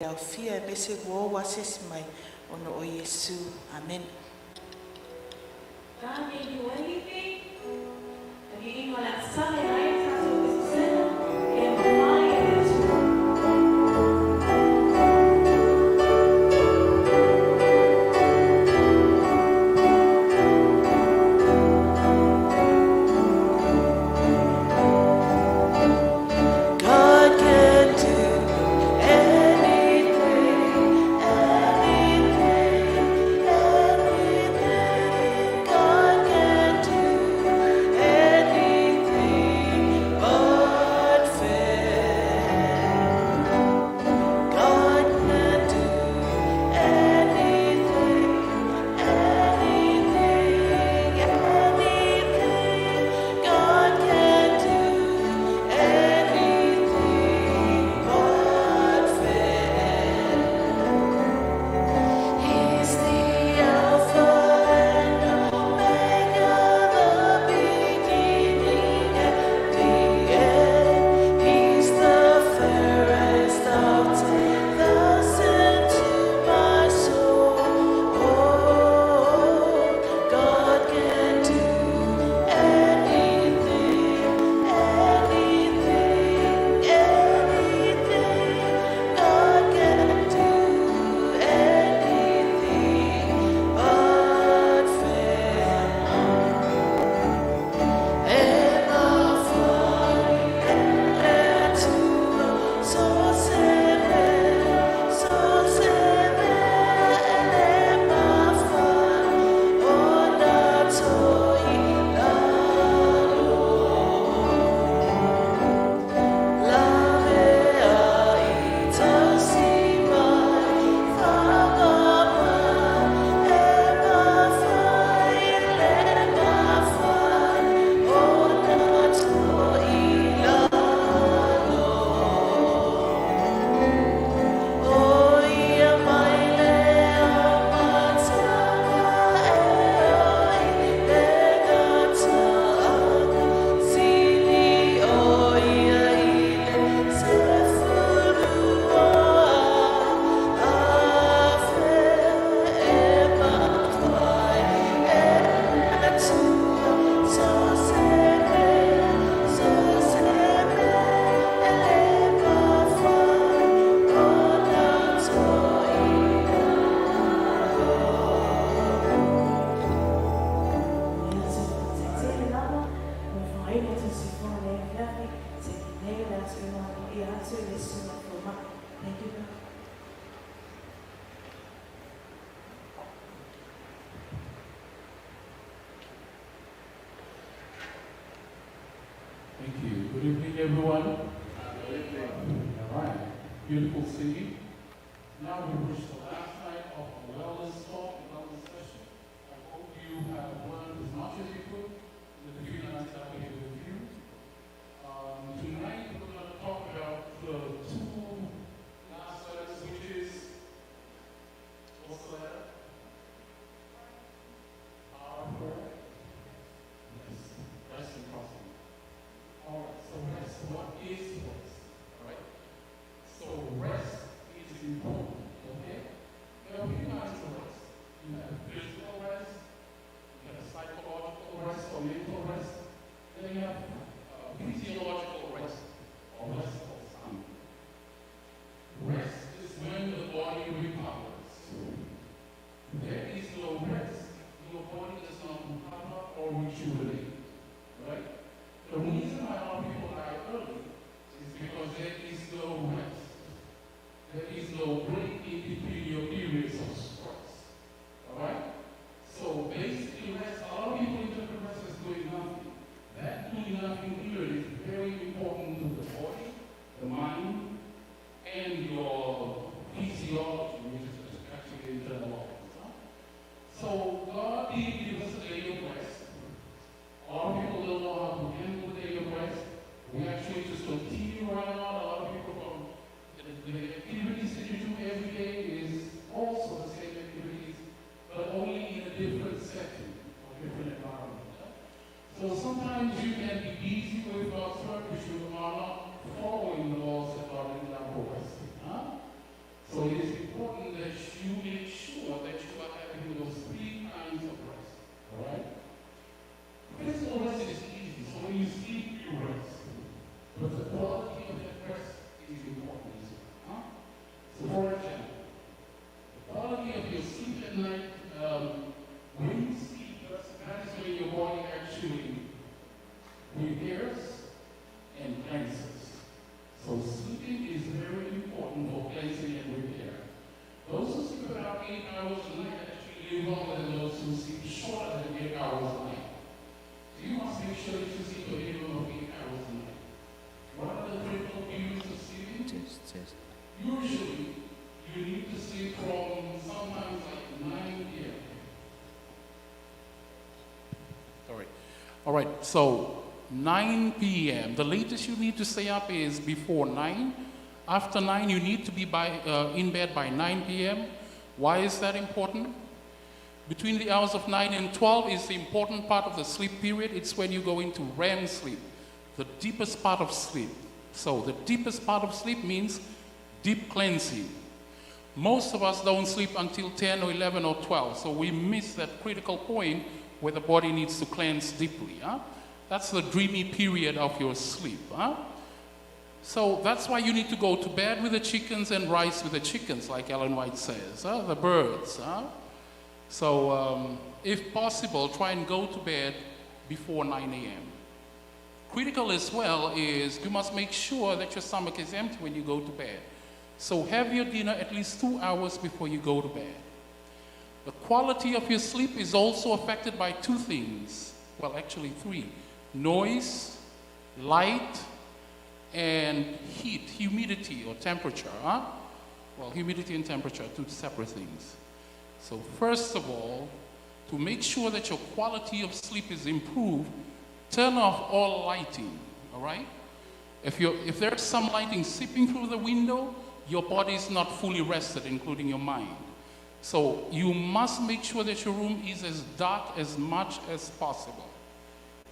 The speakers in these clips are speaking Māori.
Au fia me se wo wasis mai ono o Yesu. Amen. God didn't do anything. And you know that Sunday night, that's what this said. And the fire is Thank you. Good evening, everyone. All right. Beautiful singing. Now we reach the last night of our wellness talk and wellness session. I hope you have learned as much as you could in the few nights that we have with you. Tonight we're going to talk about the two last letters, which is, what's the letter? R. Yes. Rest and crossing. All right, so rest, what is rest? All right? So rest is important, okay? There are two kinds of rest. You have physical rest, you have psychological rest or mental rest, then you have physiological rest or rest of sound. Rest is when the body recovers. There is no rest, your body does not recover or rejuvenate, right? The reason why a lot of people die early is because there is no rest. There is no break in between your periods of stress. Alright? So basically rest, a lot of people interpret rest as doing nothing. That doing nothing period is very important to the body, the mind, and your physiology, which is actually the internal organs. So God did give us a day of rest. A lot of people don't know how to handle the day of rest. We actually just continue right on. A lot of people from the activities that you do every day is also the same activities, but only in a different setting or different environment. So sometimes you can be busy with God's work, but you are not following the laws that God in that rest. So live longer than those who sleep shorter than 8 hours a night. So you must make sure that you sleep a minimum of 8 hours a night. What are the critical periods of sleeping? Usually, you need to sleep from sometimes like 9 p.m. All right, so 9 p.m. The latest you need to stay up is before 9. After 9, you need to be in bed by 9 p.m. Why is that important? Between the hours of 9 and 12 is the important part of the sleep period. It's when you go into REM sleep, the deepest part of sleep. So the deepest part of sleep means deep cleansing. Most of us don't sleep until 10 or 11 or 12, so we miss that critical point where the body needs to cleanse deeply. That's the dreamy period of your sleep. So that's why you need to go to bed with the chickens and rise with the chickens, like Ellen White says, the birds. So if possible, try and go to bed before 9 a.m. Critical as well is you must make sure that your stomach is empty when you go to bed. So have your dinner at least 2 hours before you go to bed. The quality of your sleep is also affected by 2 things. Well, actually 3. Noise, light, and heat, humidity or temperature. Well, humidity and temperature are 2 separate things. So first of all, to make sure that your quality of sleep is improved, turn off all lighting, all right? If there's some lighting seeping through the window, your body is not fully rested, including your mind. So you must make sure that your room is as dark as much as possible,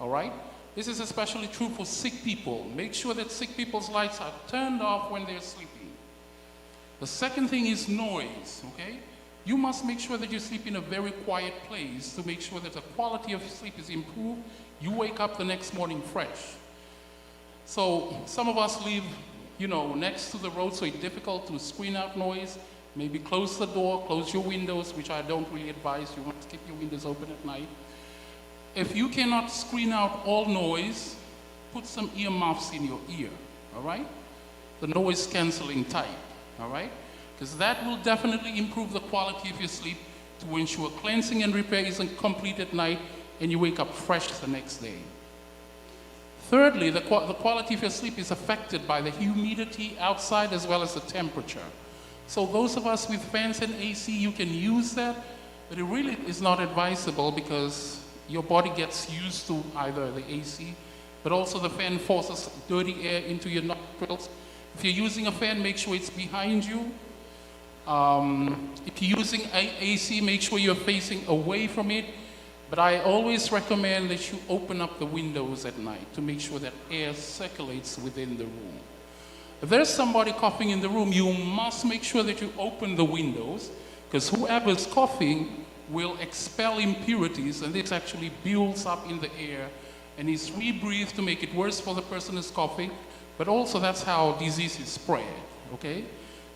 all right? This is especially true for sick people. Make sure that sick people's lights are turned off when they're sleeping. The second thing is noise, okay? You must make sure that you sleep in a very quiet place to make sure that the quality of sleep is improved. You wake up the next morning fresh. So some of us live, next to the road, so it's difficult to screen out noise. Maybe close the door, close your windows, which I don't really advise. You want to keep your windows open at night. If you cannot screen out all noise, put some earmuffs in your ear, all right? The noise canceling type, all right? Because that will definitely improve the quality of your sleep to ensure cleansing and repair isn't complete at night and you wake up fresh the next day. Thirdly, the quality of your sleep is affected by the humidity outside as well as the temperature. So those of us with fans and AC, you can use that, but it really is not advisable because your body gets used to either the AC, but also the fan forces dirty air into your nostrils. If you're using a fan, make sure it's behind you. If you're using AC, make sure you're facing away from it. But I always recommend that you open up the windows at night to make sure that air circulates within the room. If there's somebody coughing in the room, you must make sure that you open the windows, because whoever's coughing will expel impurities, and this actually builds up in the air and is rebreathed to make it worse for the person who's coughing, but also that's how disease is spread, okay?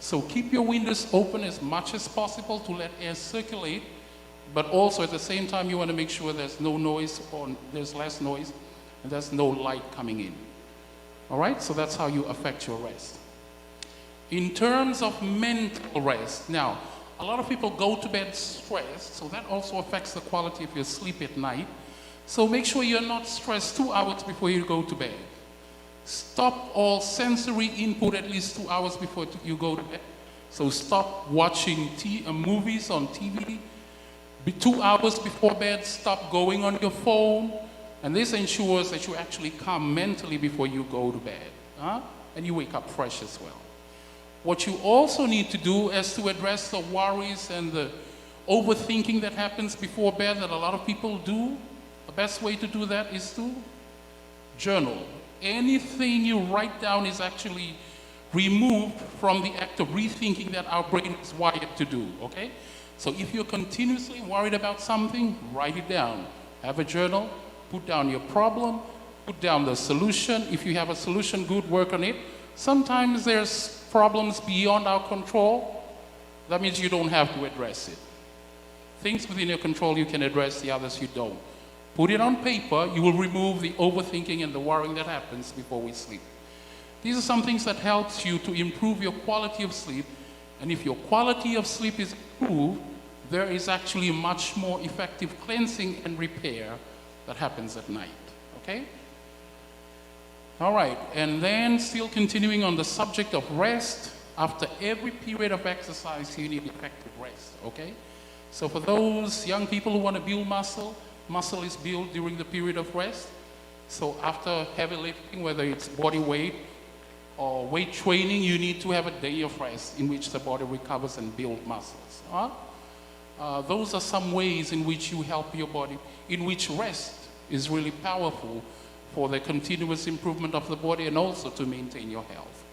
So keep your windows open as much as possible to let air circulate, but also at the same time you want to make sure there's no noise or there's less noise and there's no light coming in. All right, so that's how you affect your rest. In terms of mental rest, now, a lot of people go to bed stressed, so that also affects the quality of your sleep at night. So make sure you're not stressed 2 hours before you go to bed. Stop all sensory input at least 2 hours before you go to bed. So stop watching movies on TV. 2 hours before bed, stop going on your phone. And this ensures that you actually calm mentally before you go to bed. And you wake up fresh as well. What you also need to do is to address the worries and the overthinking that happens before bed that a lot of people do. The best way to do that is to journal. Anything you write down is actually removed from the act of rethinking that our brain is wired to do, okay? So if you're continuously worried about something, write it down. Have a journal, put down your problem, put down the solution. If you have a solution, good, work on it. Sometimes there's problems beyond our control. That means you don't have to address it. Things within your control you can address, the others you don't. Put it on paper, you will remove the overthinking and the worrying that happens before we sleep. These are some things that helps you to improve your quality of sleep. And if your quality of sleep is improved, there is actually much more effective cleansing and repair that happens at night, okay? All right, and then still continuing on the subject of rest, after every period of exercise, you need effective rest, okay? So for those young people who want to build muscle, muscle is built during the period of rest. So after heavy lifting, whether it's body weight or weight training, you need to have a day of rest in which the body recovers and builds muscles. Those are some ways in which you help your body, in which rest is really powerful for the continuous improvement of the body and also to maintain your health.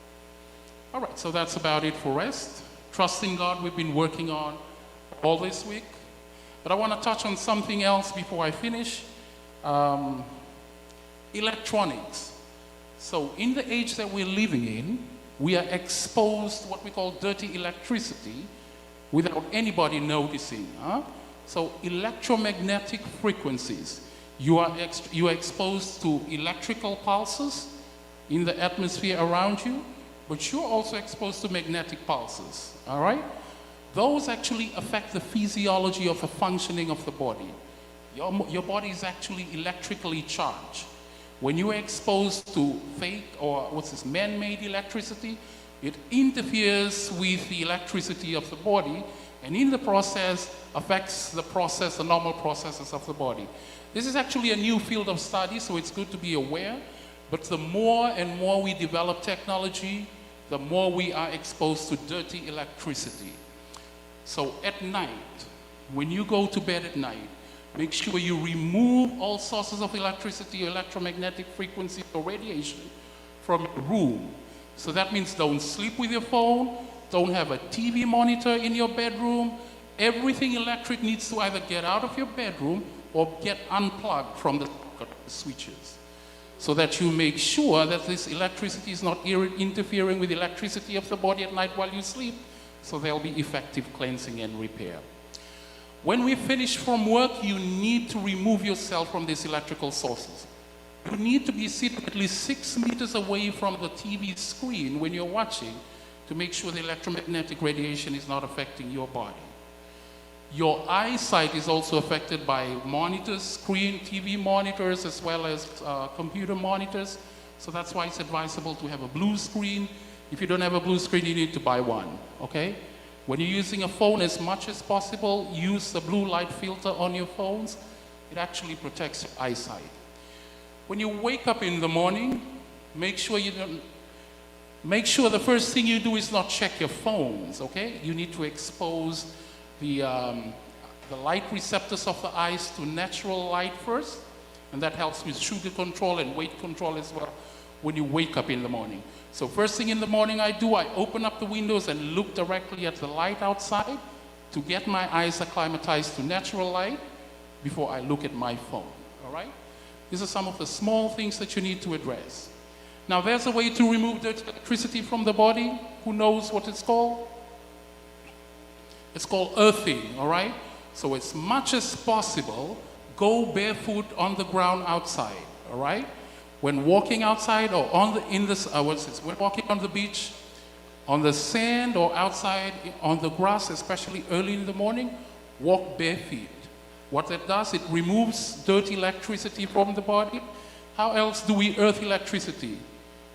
All right, so that's about it for rest. Trust in God we've been working on all this week. But I want to touch on something else before I finish. Electronics. So in the age that we're living in, we are exposed to what we call dirty electricity without anybody noticing. So electromagnetic frequencies. You are exposed to electrical pulses in the atmosphere around you, but you're also exposed to magnetic pulses, all right? Those actually affect the physiology of the functioning of the body. Your body is actually electrically charged. When you are exposed to fake or man-made electricity, it interferes with the electricity of the body and in the process affects the normal processes of the body. This is actually a new field of study, so it's good to be aware, but the more and more we develop technology, the more we are exposed to dirty electricity. So at night, when you go to bed at night, make sure you remove all sources of electricity, electromagnetic frequency, or radiation from your room. So that means don't sleep with your phone, don't have a TV monitor in your bedroom. Everything electric needs to either get out of your bedroom or get unplugged from the switches, so that you make sure that this electricity is not interfering with the electricity of the body at night while you sleep, so there'll be effective cleansing and repair. When we finish from work, you need to remove yourself from these electrical sources. You need to be seated at least 6 meters away from the TV screen when you're watching to make sure the electromagnetic radiation is not affecting your body. Your eyesight is also affected by monitors, screen, TV monitors, as well as computer monitors. So that's why it's advisable to have a blue screen. If you don't have a blue screen, you need to buy one, okay? When you're using a phone, as much as possible, use the blue light filter on your phones. It actually protects your eyesight. When you wake up in the morning, make sure the first thing you do is not check your phones, okay? You need to expose the light receptors of the eyes to natural light first, and that helps with sugar control and weight control as well when you wake up in the morning. So first thing in the morning I open up the windows and look directly at the light outside to get my eyes acclimatized to natural light before I look at my phone, all right? These are some of the small things that you need to address. Now there's a way to remove dirty electricity from the body. Who knows what it's called? It's called earthing, all right? So as much as possible, go barefoot on the ground outside, all right? When walking outside or when walking on the beach, on the sand or outside on the grass, especially early in the morning, walk bare feet. What that does, it removes dirty electricity from the body. How else do we earth electricity?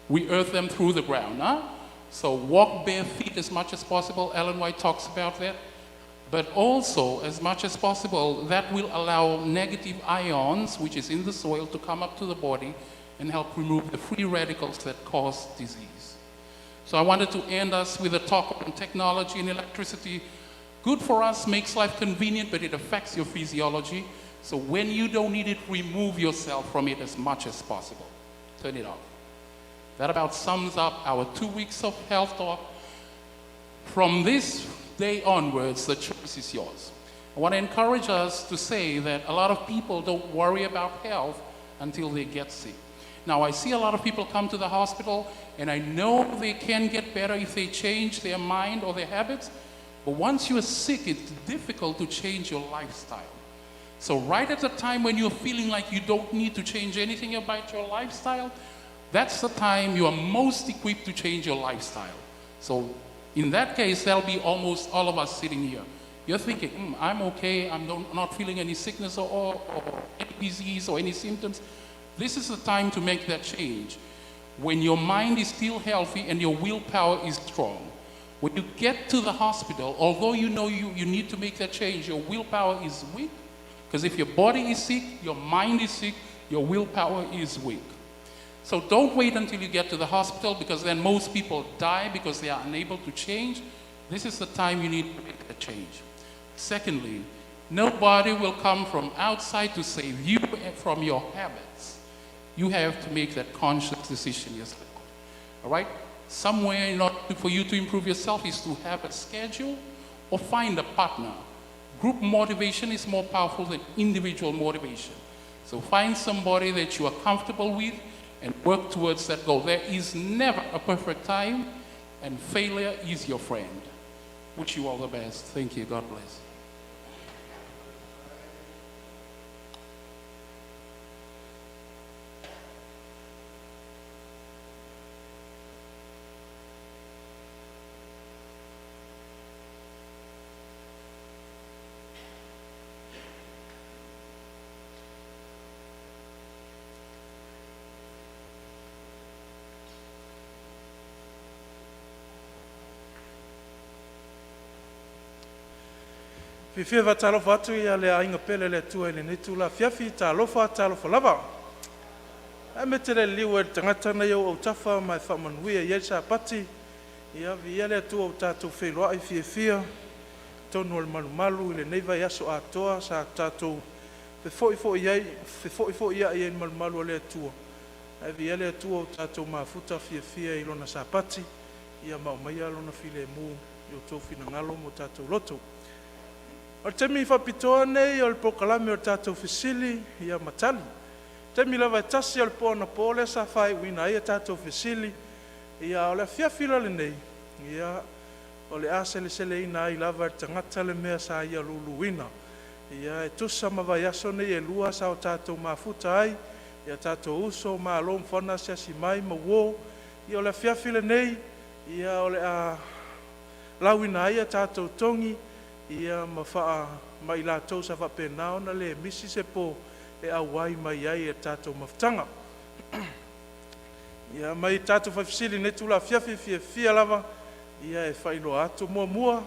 We earth them through the ground, huh? So walk bare feet as much as possible. Ellen White talks about that. But also, as much as possible, that will allow negative ions, which is in the soil, to come up to the body and help remove the free radicals that cause disease. So I wanted to end us with a talk on technology and electricity. Good for us, makes life convenient, but it affects your physiology. So when you don't need it, remove yourself from it as much as possible. Turn it off. That about sums up our 2 weeks of health talk. From this day onwards, the choice is yours. I want to encourage us to say that a lot of people don't worry about health until they get sick. Now, I see a lot of people come to the hospital, and I know they can get better if they change their mind or their habits, but once you're sick, it's difficult to change your lifestyle. So right at the time when you're feeling like you don't need to change anything about your lifestyle, that's the time you are most equipped to change your lifestyle. So in that case, that'll be almost all of us sitting here. You're thinking, I'm okay, I'm not feeling any sickness or any disease or any symptoms. This is the time to make that change. When your mind is still healthy and your willpower is strong. When you get to the hospital, although you know you need to make that change, your willpower is weak. Because if your body is sick, your mind is sick, your willpower is weak. So don't wait until you get to the hospital, because then most people die because they are unable to change. This is the time you need to make a change. Secondly, nobody will come from outside to save you from your habits. You have to make that conscious decision yourself. All right? Somewhere in order for you to improve yourself is to have a schedule or find a partner. Group motivation is more powerful than individual motivation. So find somebody that you are comfortable with and work towards that goal. There is never a perfect time, and failure is your friend. Wish you all the best. Thank you. God bless. Fifia va talofa atu ia le ainga pele le tua ele nei tula fiafi talofa Folafolaga. Ai me te le liu e tangata na iau au tafa mai whamanuia iei sa pati. Ia vi le atua au tātou wheloa ai fia tonu al malu ile nei vai aso atoa sa tātou fo ia iei malu le atua. Ai vi le atua au tātou mafuta fia ilona sa pati. Ia maumai alona file mu i o tō fina ngalo mo tātou loto. O te mi whapitoa nei o le pokalame o tātou SILI ia matali. Te mi lawa tasi o le pōna pōle sa whai wina ia tātou SILI ia o le fiafila le nei. Ia o le asele sele ina ai lava tangata le mea sa ia lulu wina. Ia e tusa mawai aso nei e lua sa o tātou mafuta ai. Ia tātou uso ma alo mwhana sia si mai ma wo. Ia o le fiafila nei. Ia o le a lawina ia tātou tongi. Ia mawhaa mai la tau sa whapenao na le misi se po e awai mai ai e tātou mawhtanga. Ia mai tātou whafisili ne tula fia lava, ia e whailo atu mua,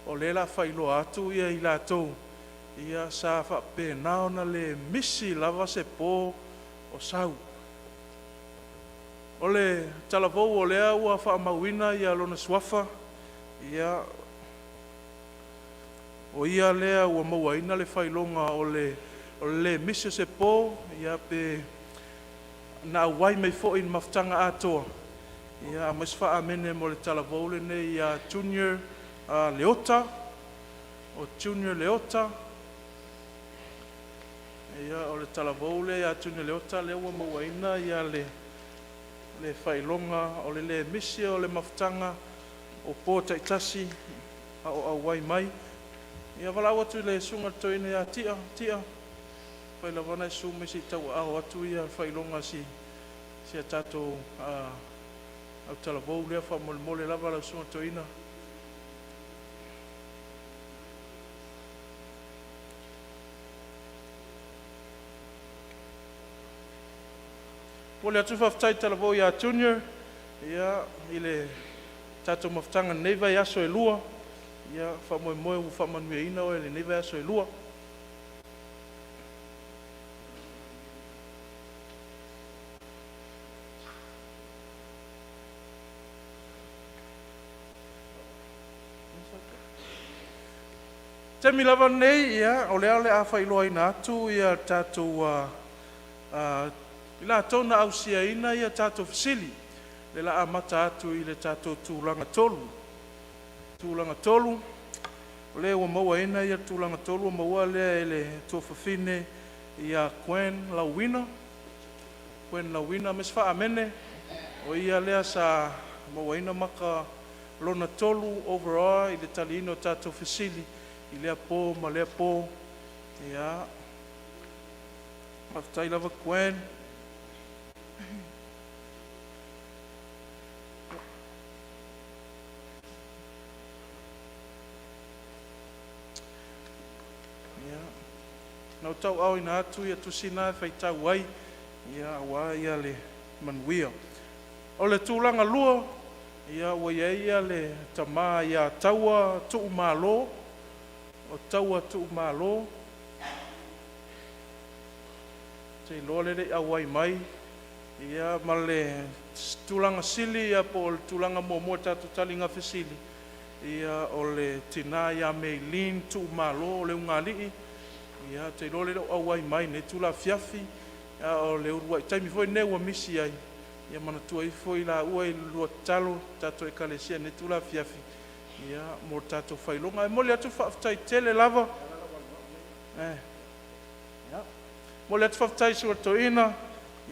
o le la whailo atu ia i la tau. Ia sa whapenao na le misi lava se po o sau. O le talavou o lea ua whaamawina ia lona suafa, ia o ia lea ua mauaina le whailonga o le misio se pō, ia pe na awai mei fo in maftanga atoa. Ia amaswha amene mo le talavoule nei ia Junior Leota, o Junior Leota. Ia o le talavoule ia Junior Leota le ua mauaina ia le whailonga o le misio o le maftanga o pō taitasi o awai mai. Ia wala watu le sunga toine ia tia. Pai la wana su me si tau a watu ia whailonga si a tato au talavou lea wha mole lava la sunga toina. Pole atu whaftai talavou ia Junior. Ia ile tato maftanga neiva i aso e lua. Ia whamoe u whamanuia ina o ele neve aso e lua. Te mi lava nei ia o lea le a whailoa ina atu ia tātou ila tona au sia ina ia tātou SILI. Le la amata atu i le tātou tūlanga tolu. Tūlanga tolu, le ua maua ina ia tūlanga tolu, maua lea ele tuafafine ia Quen Lawina, meswha amene, o ia lea sa maua ina maka lona tolu overall i le talino tātou SILI, i lea pō, ma lea pō, ia, maftai lava Quen. Nau tau au ina atu ia tusina fai tau ai, ia awa ia le manuia. O le tūlanga lua, ia ua ia le tama ia taua tuu malo, o taua tuu malo. Te loa le awai mai, ia ma le tūlanga sili, ia po le tūlanga mua tatu talinga fesili. Ia o le tina ia meilin tuu malo, o le ungalii. Ia te loa le awai mai, ne tūla fiafi, ia o le urua. Taimi foi ne ua misi ai. Ia mana tua i foi la ua i lua talo, tato e kalesia, ne tūla fiafi. Ia mo tato whailonga. E mole atu whaftai tele lava. Mo le atu whaftai sua toina,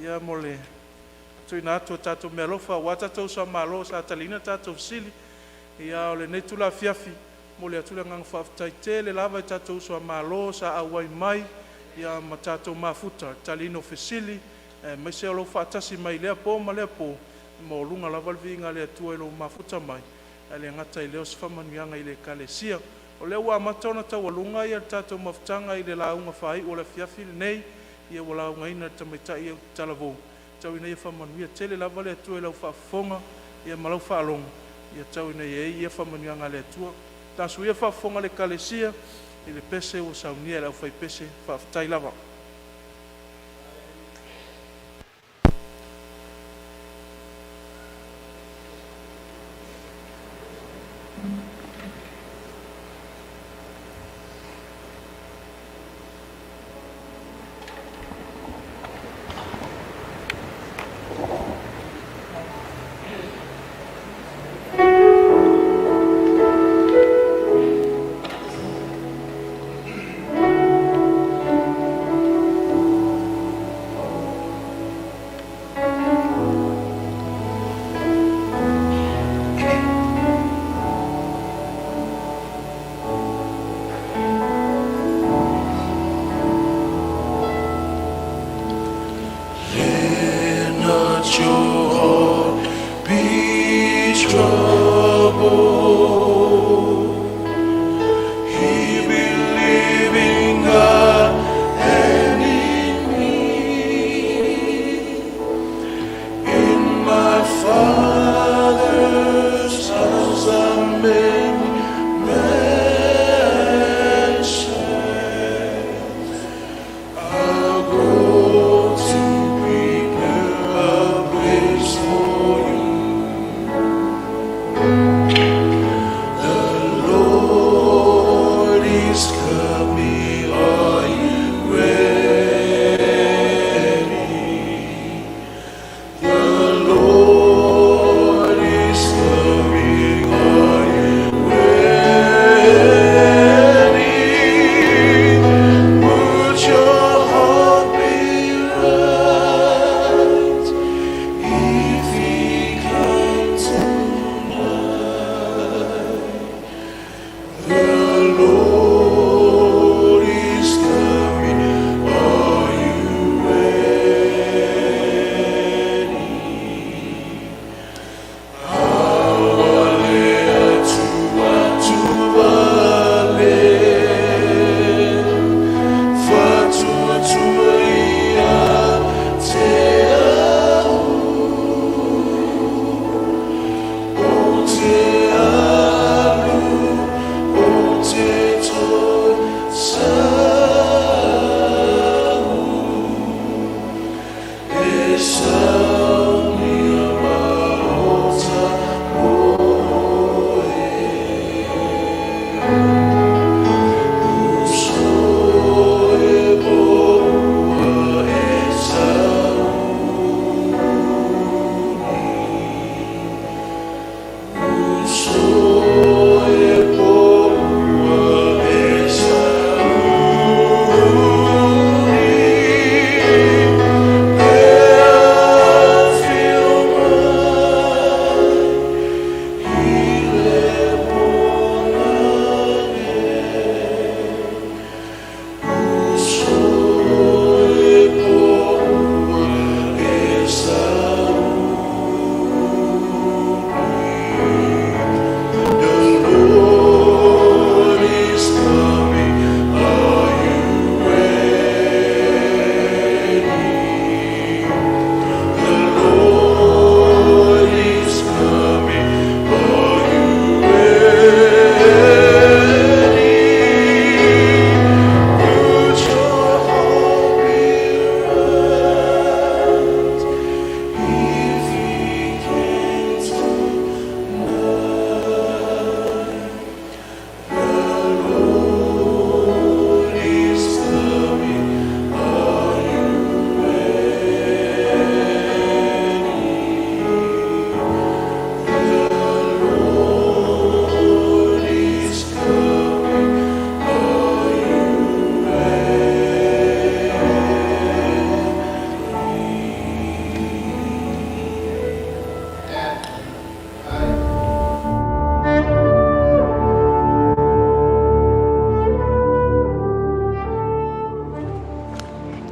ia mo le toina atu tato mea lofa, wa tato sa malo, sa talina tato sili, ia o le netu la fiafi, mo le atu le ngang whaftai te, le lava i tato sa malo, sa awai mai, ia ma tato mafuta, talino fesili, mai se alo whaatasi mai lea po, ma lea po, mo lunga lava le vinga le atua ilo mafuta mai, le ngata i leo sifamanuianga i le kalesia, o le ua amatona tau alunga i tato mafutanga i le launga whai, o le fiafi nei, ia wala unga ina tamaita ia talavo tau ina ia whamanuia tele lava le atua lau whaafonga ia malau whaalonga ia tau ina ia whamanuia ngā le atua tasu ia whaafonga le kalesia i le pese o saunia lau whai pese whaafutai lava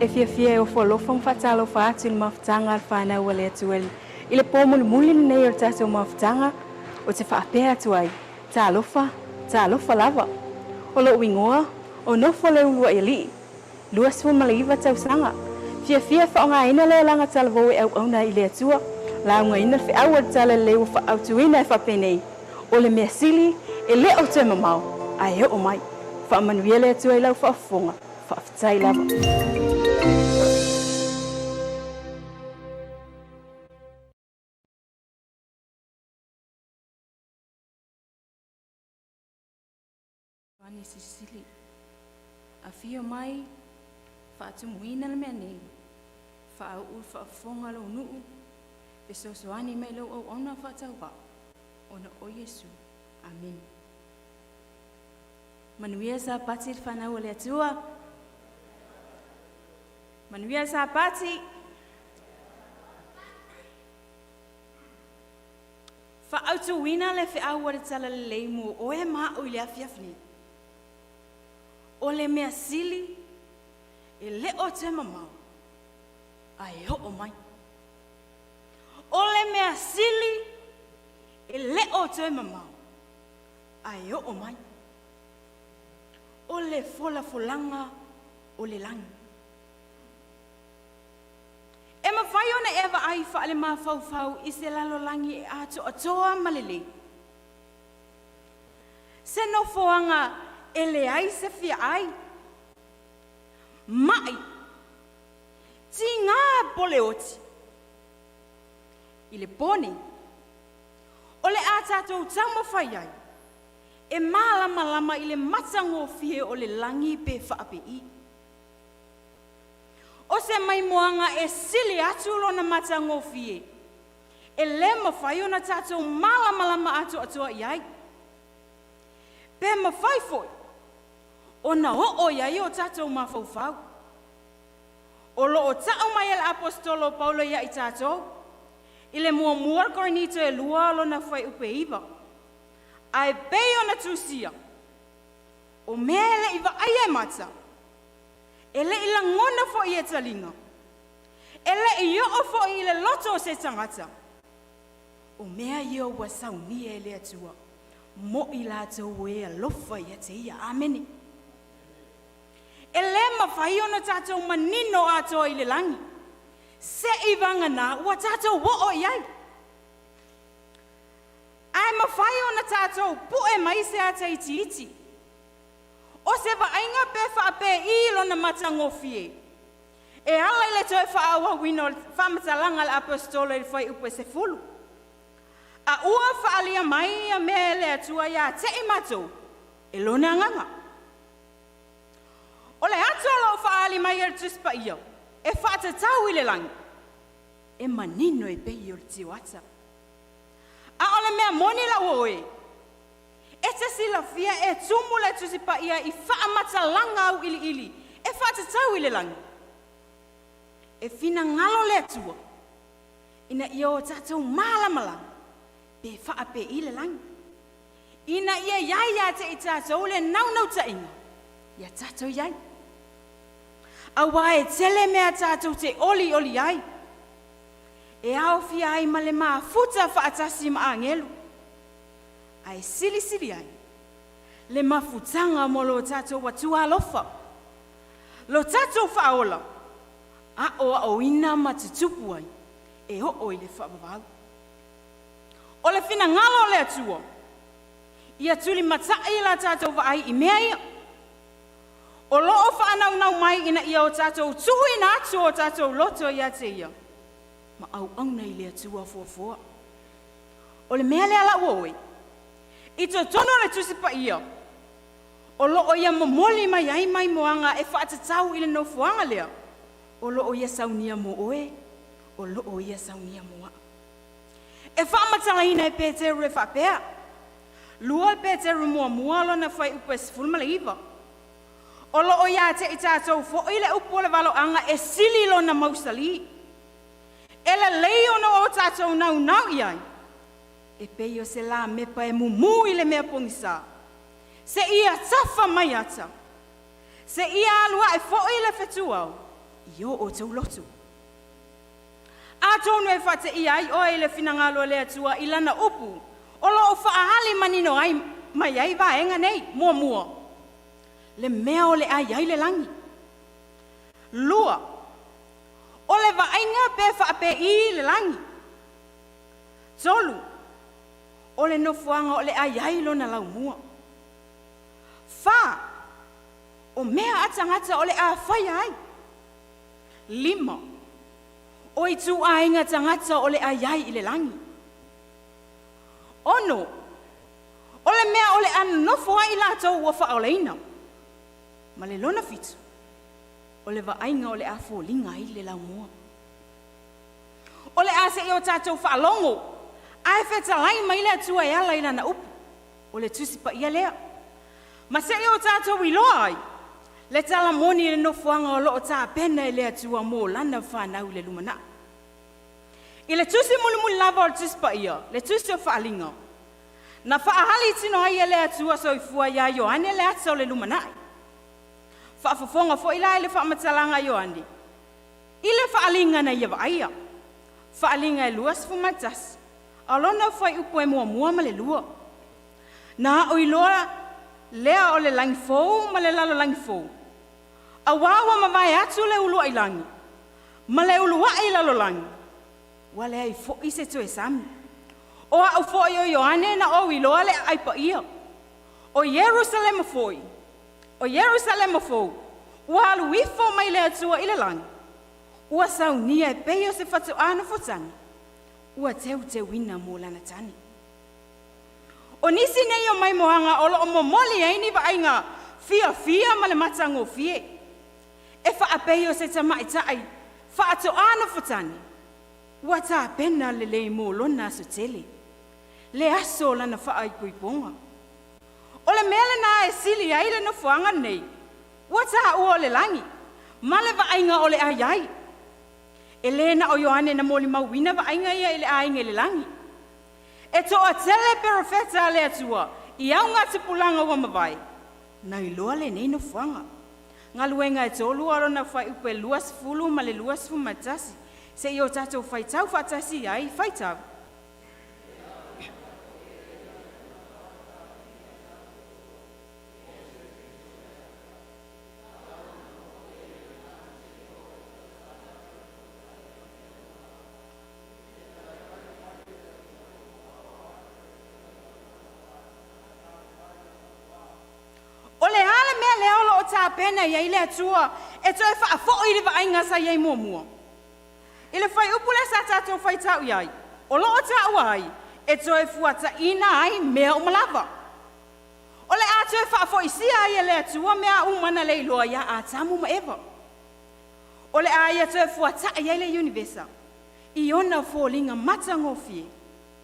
e fia o folofong fatalo fatu le mafutanga alfana wale atueli. Ile pomul mulin nei o tato mafutanga o te whaapea tuai. Ta alofa lava. O lo wingoa o Nofo Leuluaialii. Luas fu maliva tau sanga. Fia whaonga ina le langa talavoe au auna ile atua. Launga ina fe awad tala leo whaautuina e whapenei. O le mea SILI e le o te MAMAO. Ai o mai. Whaamanuia le atua i lau whaafonga. Whaafitai lava. Wani si SILI. A fia mai whaatumuina le mea nei. Whaau whaafonga lo nuu. E sosoani mai lo au ona whaatau wao. Ona o Yesu. Amen. Manuia sa pati whanau le atua. Manuia sa pati. Whaautuina le whiau wale tala le leimu o e maa o le afiafni. O le mea SILI e le o te MAMAO. Ai ho o mai. O le mea SILI e le o te MAMAO. Ai ho o mai. O le Folafolaga o le langi. E mawhai ona ewa ai wha le mawhau i se lalo langi e ato atoa malele. Se nofoanga e le ai se fia ai. Mai. Ti ngā pole oti. I le poni. O le atatou tau mawhai ai. E malama i le matango fie o le langi pe whaape i. O se mai moanga e SILI atu lona matango fie. E le mawhai ona tatou malama atu atua i ai. Pe mawhai foi. Ona o iai o tatou mawhauwhau. O lo o tau mai el apostolo Paulo ia i tatou. I le mua korinito e lua lona whai upe iwa. Ai pei ona tusia. O mea ele iwa ai e mata. Ele ila ngona fo i e talinga. Ele i o fo i le loto o se tangata. O mea i o wasau ni e le atua. Mo i la tau e alofa i te ia. Amene. Ele mawhai ona tatou manino ato i le langi. Se i vangana ua tatou wo o iai. Ai mawhai ona tatou pu e mai se ata iti. O se vainga pe whaape i lona matango fie. E ala le toi whaawa wino whamatalanga le apostolo i whai upe se fulu. A ua whaalia mai a mea le atua ia te i matou. E lona nganga. O le atolo whaali mai e tuspa ia. E whaatatau i le langi. E manino e pei o le tiwata. A ole mea moni la oe. E te sila fia e tumu le tusipa ia i whaamata langa au ili. E whaatatau i le langi. E fina ngalo le atua. Ina ia o tatou malamala. Pe whaape i le langi. Ina ia iai te i tatou le nau ta inga. Ia tatou iai. Awa e tele mea tatou te oli ai. E au fia ai ma le maa futa whaatasi ma angelu. Ai sili ai. Le mafutanga mo lo tatou watua alofa. Lo tatou whaola. A o ina matutupu ai. E o i le whaababau. O le fina ngalo le atua. Ia tuli matai la tatou waai i mea ia. O loo whaanau mai ina ia o tatou tuhi na atu o tatou loto ia te ia. Ma au nei le atua fuafua. O le mea le ala uoe. I to tono le tusipa ia. O loo ia momoli mai ai mai moanga e whaatatau i le nofuanga lea. O loo ia saunia mo oe. O loo ia saunia moa. E whaamatala ina e Peteru e whaapea. Lua e Peteru mua lo na whai upe sifulma le iwa. O loo ia te i tātou fo i le upo le walo anga e SILI lo na mausali. E le leo no o tātou nau iai. E pei o se la mepa e mumu i le mea pongisa. Se ia tafa mai ata. Se ia alua e fo i le fetuau. Io o tau lotu. A tonu e whate I ai o e le whinangalo le atua I lana upu. O lo o whaahali manino ai mai ai vaenga nei, mua. Le mea o le ai le langi. Lua. O le vaenga pe whaape I le langi. Tolu. O le nofuanga o le ai lona lau mua. Wha. O mea atangata o le a whai ai. 5. O I tu ainga tangata o le ai I le langi. Ono. O le mea o le an nofo ai la tau ua whaoleina. Ma le lona fitu. O le vaenga o le a fōlinga I le lau mua. O le a se I o tātou whaalongo. Ai wheta lai mai le atua e ala I lana upu. O le tusi pa ia lea. Ma se I o tātou I loa ai. Le tala moni le nofuanga o loo tā pena I le atua mō lana whanau le lumana. I le tusi mulu lava o le tusi pa ia. Le tusi o whaalinga. Na whaahali tino hai le atua so I fua ia Ioane le ata o le lumana. Whaafafonga fo ila le whaamatalanga Ioane. I le whaalinga na ia vaia. Whaalinga e luas fumatas. Alona whai upo e mua ma le lua. Na o iloa lea o le langi fōu ma le lalo langi fōu. A wawa ma vai atu le Leuluaialii. Ma le Leuluaialii langi. Wa le ai fo I se toe sami. O au fo I o Ioane na o iloa le ai pa ia. O Jerusalem foi. O Jerusalem fōu. Ua alu ifo mai le atua I le langi. Ua saunia e peo se whatu ana fotani. Ua teu wina mō lana tani. O nisi nei o mai mohanga o loo momoli ai ni vainga fia ma le matango fie. E whaapei o se tamaitai, whaato ana fotani. Ua tā pena le mō lona so tele. Le aso lana whaaipuiponga. O le mele na e SILI ai le nofuanga nei. Ua tā ua o le langi. Ma le vainga o le ai. E le na o Ioane na moli mauina vainga ia I le ainga le langi. E toa tele perofeta le atua, I aunga te pulanga ua mawai. Na iloa le nei nofuanga. Ngā luenga e tolu aro na whai upe luas fulu ma le luas fumatasi. Se I o tatou whaitau whatasi ai, whaitau. Tā pena ia I le atua, e toi whaafo I le vainga sa iei mua. I le whai upule sa tātou whai tau iai, o loo tau ai, e toi fuata ina ai mea umalava. O le a toi whaafo I sia ai le atua mea umana le iloa ia a tamu ma eva. O le a ia toi fuata iai le universa, I ona fōlinga matangofie,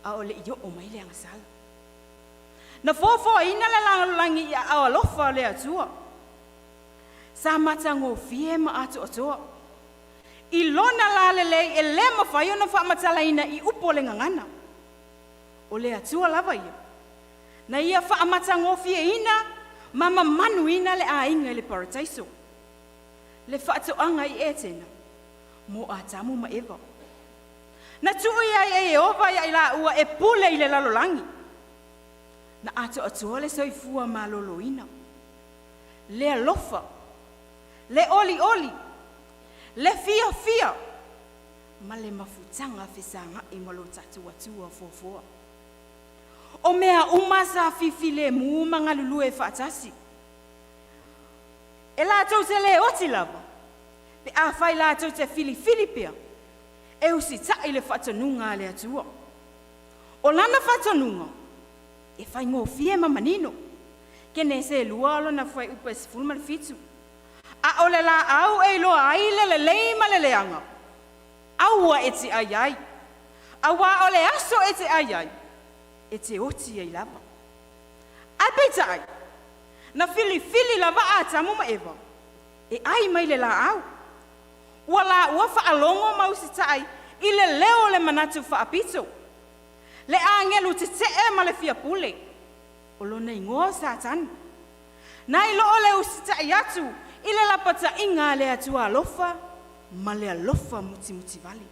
a o le io o mai le angasala. Na fōfo ina le langi ia a alofa le atua. Sa matango fie ma atu atoa. I lona la lelei e le mawhai ona whaamatalaina I upo le ngangana. O le atua lava ia. Na ia whaamatango fie ina, mama manu ina le ainga le parataiso. Le whaatoanga I e tena, mo a tamu ma eva. Na tui ai e ova ia I la ua e pule I le lalolangi. Na atu atoa le soifua ma loloina. Le alofa. Le oli, le fia, ma le mafutanga fesanga I malo tatua fofoa. O mea umasa fifile mu manga lulu e whaatasi. E la tau te le oti lava, pe a whai la tau te filipia, e usi tai le whatonunga le atua. O lana whatonunga, e whai ngō fie mamanino, kene se lualo na whai upa se fulma le fitu. A ole la au e loa ai le leima le leanga. Aua e te ai. Aua ole aso e te ai. E te oti ai lava. Ai peita ai. Na fili lava a tamu ma eva. E ai mai le la au. Ua la ua whaalongo mausi tai I le leo le manatu whaapito. Le angelu te e ma le fia pule. O lona ingoa satan. Na I loo le usi tai atu. I le lapata inga le atua alofa, ma le alofa muti vale.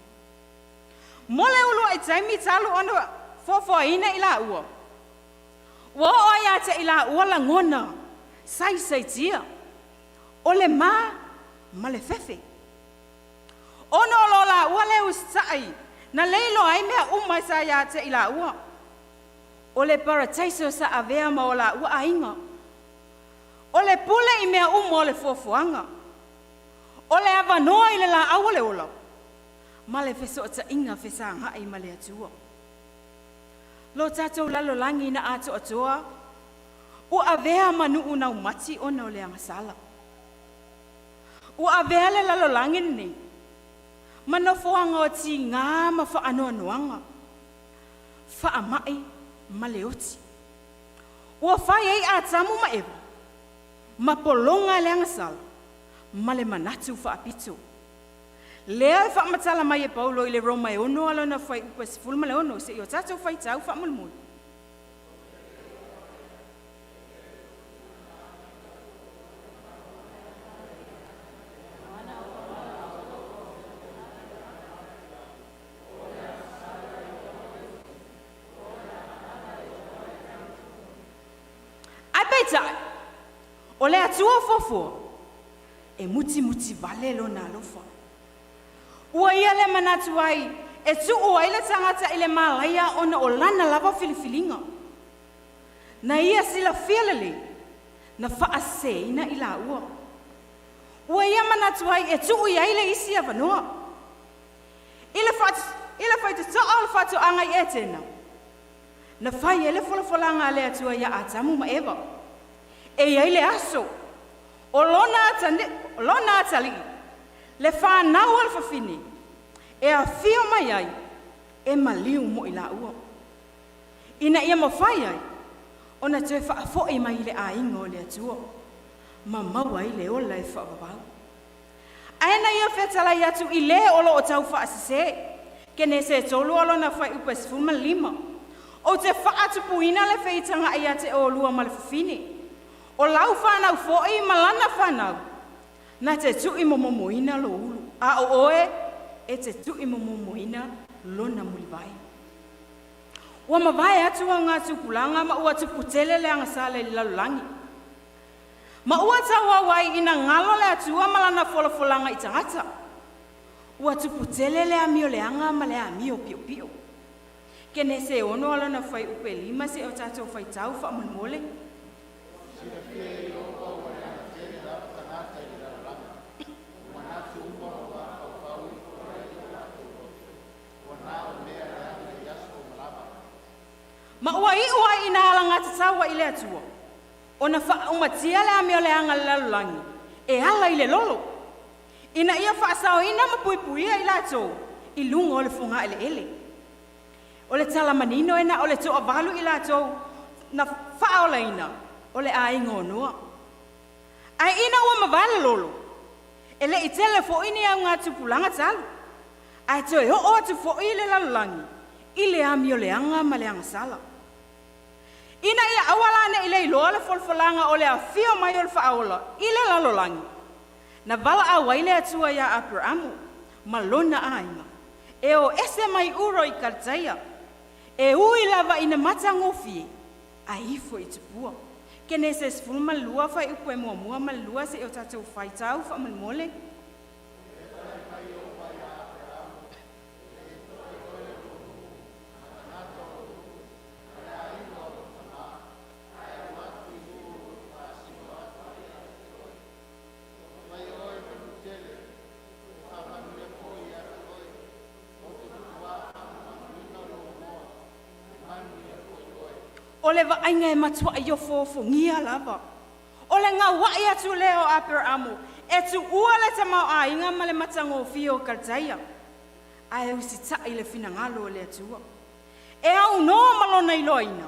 Mo le ulu ai taimi talu ona fofoaina i la ua. Ua o ia te i la ua la ngona, sai tia. O le ma le fefe. Ono o la ua le ustai, na leilo ai mea umai sa ia te i la ua. O le parataiso sa avea ma o la ua ainga. O le pule i mea umo o le fofoanga. O le avanoa i le la aua le ola. Ma le feso o ta inga fesanga ai ma le atua. Lo tatou lalo langi na ato atoa, u avea manu una umati ona o le angasala. U avea le lalo langi ni, ma Nofoanga o ti ngā ma wha anoa noanga, wha amai ma le oti. Ua whai ei a tamu ma ewa, ma polonga le angasala, ma le manatu wha apito. Lea e whaamatala mai e Paulo i le Roma e ono alona whai upa si fulma le ono se i o tatou whai tau whaamulmuli. Ai peitai, o le atua fofo, e muti vale lo na alofa. Ua ia le manatu ai, e tuu ai le tangata i le malaia ona o lana lava filifilinga. Na ia sila fialele, na whaaseina i la ua. Ua ia manatu ai, e tuu ai le isi avanoa. I le whaitu toa le whatu anga i e tēnā. Na whai e le Folafolaga le atua ia atamu ma ewa. E iai le aso, o lona atali, le whanau al whawhine, e a whio mai ai, e maliu mo i la ua. Ina ia mawhai ai, ona te whaafoi mai le a ingo le atua, ma maua i le ola e whaababau. Aena ia whetala i atu i le olo o tau whaasise, kene se tolu olo na whai upa sifuma lima, o te whaatupuina le whitanga i ate o lua ma le whawhine, o lau whanau fōi ma lana whanau, na te tui momomoina lo ulu. A o oe, e te tui momomoina lona mulivai. Ua mawai atua ngā tupulanga ma ua tuputele le angasale li lalulangi. Ma ua taua wai ina ngalo le atua malana Folafolaga i tangata. Ua tuputele le amio le anga ma le amio pio pio. Kene se ono alana whai upe lima se o tatou whai tau whaamulmole. Ma ua i ina alanga tatawa i le atua. Ona wha umatia le amio le anga lalulangi. E ala i le lolo. Ina ia whaasao ina mapuipuia i lato. I lunga o le funga ele ele. O le tala manino ena o le toa valu i lato. Na whaola ina o le a ingo noa. Ai ina ua mawale lolo. E le i tele fo ini au ngā tupulanga talu. Ai toe ho o tu fo i le lalulangi. I le amio le anga ma le anga sala. Ina ia awalane i le iloa le Folafolaga o le awhio mai o le whaola i le lalolangi. Na vala awa i le atua ia Abrahamu, ma lona ainga. E o ese mai uro i kartaia. E ui lava ina matangofie, a ifo i tupua. Kene se sfulma lua fai upo e mua ma lua se o tatou fai tau fa malmole. O le vainga e matua i o fofo ngia lava. O le ngā wai atu leo Abrahamu, e tu ua le tamau a inga ma le matango fio kartaia. A e usi ta i le finangalo o le atua. E au no malona i loina,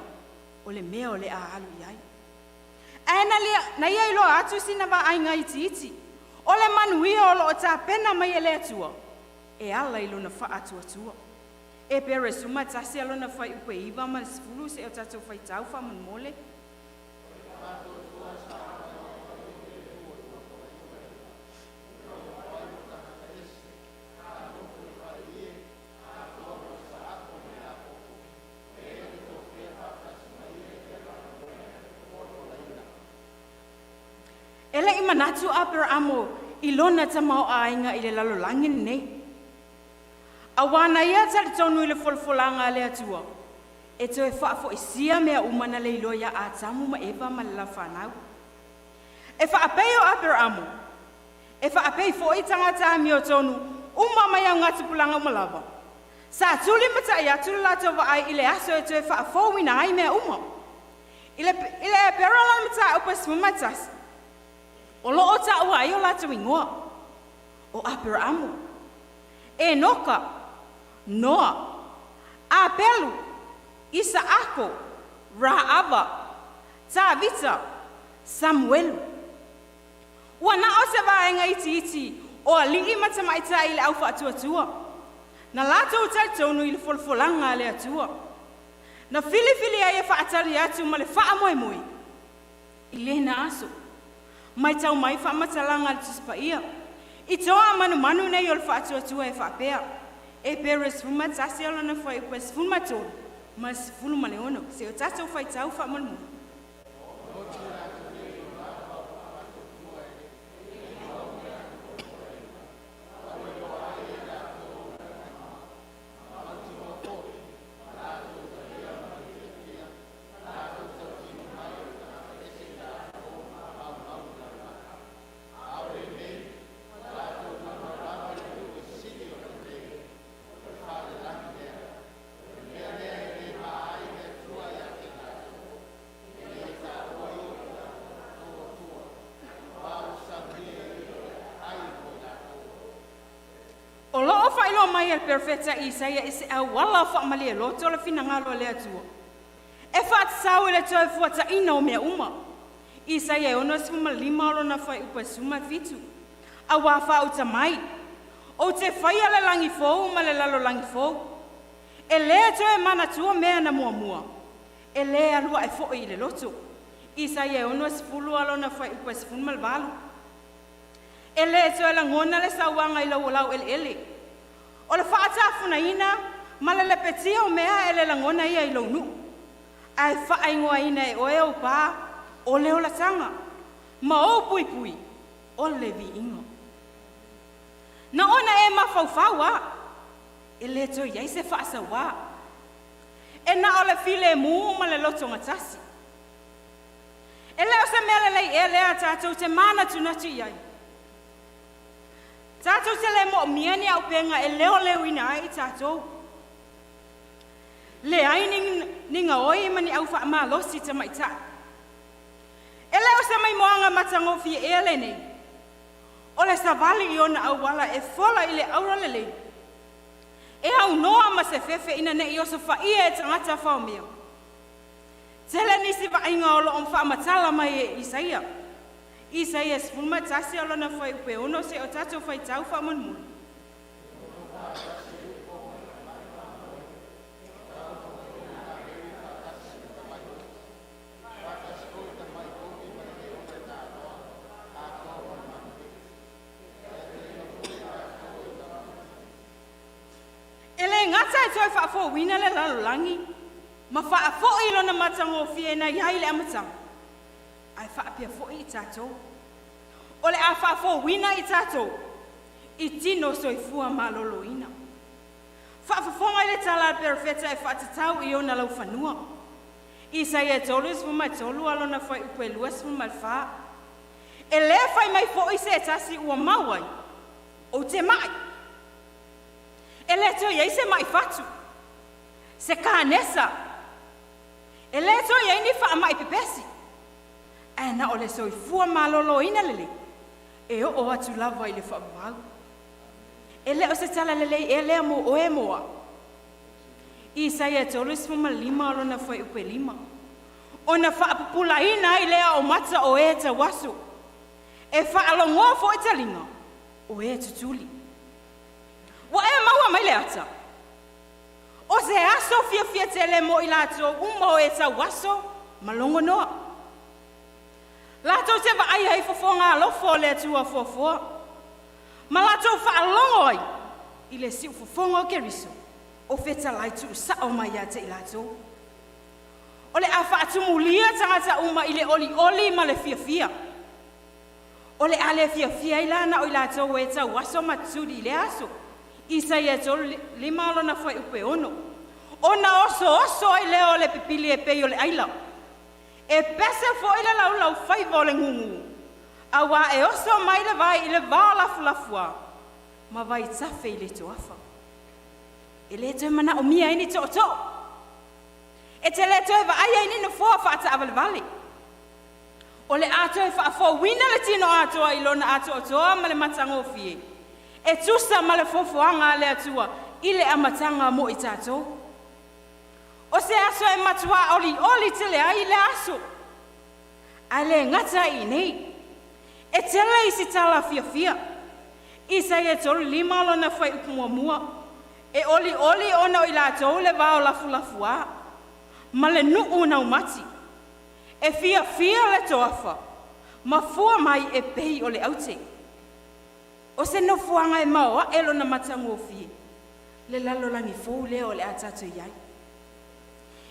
o le mea o le a alu iai. E na ia i loa atu sina vainga iti iti. O le manuia o lo o ta pena mai e le atua. E ala i lona wha atu atua. E pere suma tasi alona whai upe iwa ma sifuru se o tatou whai tau wha manmole. Ele I manatu Abrahamo I lona tamao ainga I le lalolangi nei. Awana ia tali tonu I le folafolaga le atua. E toe whaafo I sia mea umana le iloia a tamu ma ewa ma le la whanau. E whaapei o Abrahamo. E whaapei fo I tangata mi o tonu uma mai au ngatu pulanga malava. Sa tuli mata ia tuli lato wa ai ile aso e toe whaafo wina ai mea uma. Ile perola mata upas mumatas. O lo o ta ua i o lato ingoa. O Abrahamo. E noka. Noa. Apelu. Isaako. Raava. Tavita. Samuel. Ua na o se vaenga iti. O alii mata maita ile au whaatuatua. Na lato utai tonu ile folafolaga le atua. Na fili ai e whaatari atu ma le whaamoemoe. I lena aso. Mai tau mai whaamatalaga le tispaia. I toa manu nei o le whaatuatua e whaapea. E peres fumatasi ala na whai upes fumatoro. Ma se fulu ma le ono. Se o tatou whai tau whaamanu. Mai el perfeta Isaia ese a wala fa mali lo to le fina ngalo le atua. E fa tsau le to fuata ino me uma. Isaia ono suma lima lo na fa upa suma fitu. A wa fa uta mai. O te fai le langi fo ma le lalo langi fo. E le to e mana tua me na mua. E le alua e fo I le loto. Isaia ono sfulu alo na fa upa sfuma valu. E le to la ngona le sawanga I lo ele. O le whaatafuna ina, mala le petia o mea ele langona ia I launu. Ai whaingoa ina e oe o pā, o leo la tanga. Ma o pui, o le vi ingo. Na ona e mawhauwhaua, e le to iai se whaasawa. E na o le file mu ma le loto ngatasi. E leo se mele lei e lea tātou te mana tunatu iai. Tātou te le mo miani au penga e leo ina ai tātou. Le ai ninga oi mani au wha malosi te maita. E leo se mai moanga matangofi e le nei. O le savali I ona au wala e fola I le aura lele. E au noa ma se fefe ina ne I oso wha ia e tangata whao mea. Tele nisi wa inga olo om wha matala mai e Isaia. Isaia sfuma tasi alo na fai upe ono se o tato fai tau wha manmulu. Ele ngata e toi wha fo wina le lalolangi. Ma wha fo ilo na matango fie na iai le amatanga. Ai whaapia fo I tātou. O le a whaafo wina I tātou. I tino soifua malolo ina. Whaafafonga I le tala perfeta e whaatatau I ona lau whanua. Isaia tolu sfuma tolu alo na whai upe lua sfuma wha. E le whai mai fo I se tasi ua mawai. O te mai. E le to iei se mai fatu. Se kānesa. E le to iei ni wha mai pepesi. E na o le soifua malolo ina lele. E o atu lava I le whaamau. E le o se tala lele e lea mo o e moa. Isaia tolu sfuma lima alo na whai upe lima. O na whaapupula ina I lea o mata o e ta waso. E whaalongoa fo I talinga. O e tutuli. Wa e maua mai le ata. O se aso fia tele mo I lato uma o e ta waso. Malongo noa. Lato te wa ai hei fofonga alofo le tua fofo. Ma lato whaalongo ai. I le siu fofonga o keriso. O feta laitu sa o mai a te I lato. O le a whaatumulia tangata uma I le oli ma le fia. O le ale fia ilana o ila tau e tau aso matsuri le aso. Isa ia tolu lima alo na fai upe ono. Ona oso ai leo le pipili e pei o le aila. E pese fo ila lau fai vole ngungu. Awa e oso mai le vai i le vao lafua. Ma vai tafe i le toafa. E le toi mana o mia ini to. E te le toi va aia ini no fua fa ata avale vale. O le ato e whaafo wina le tino atoa i lona ato atoa ma le matango fie. E tusa ma le fofoanga le atua i le amatanga mo i tato. O se aso e matua oli te le ai le aso. A le ngata i nei. E tele i si tala fia. I sa e tolu lima lona fai upumuamua. E oli ona i la tau le vao lafulafua. Ma le nuu na umati. E fia le toafa, ma fua mai e pei o le aute. O se no fuanga e maoa e lo na matango fie. Le lalo langi fou leo o le atato iai.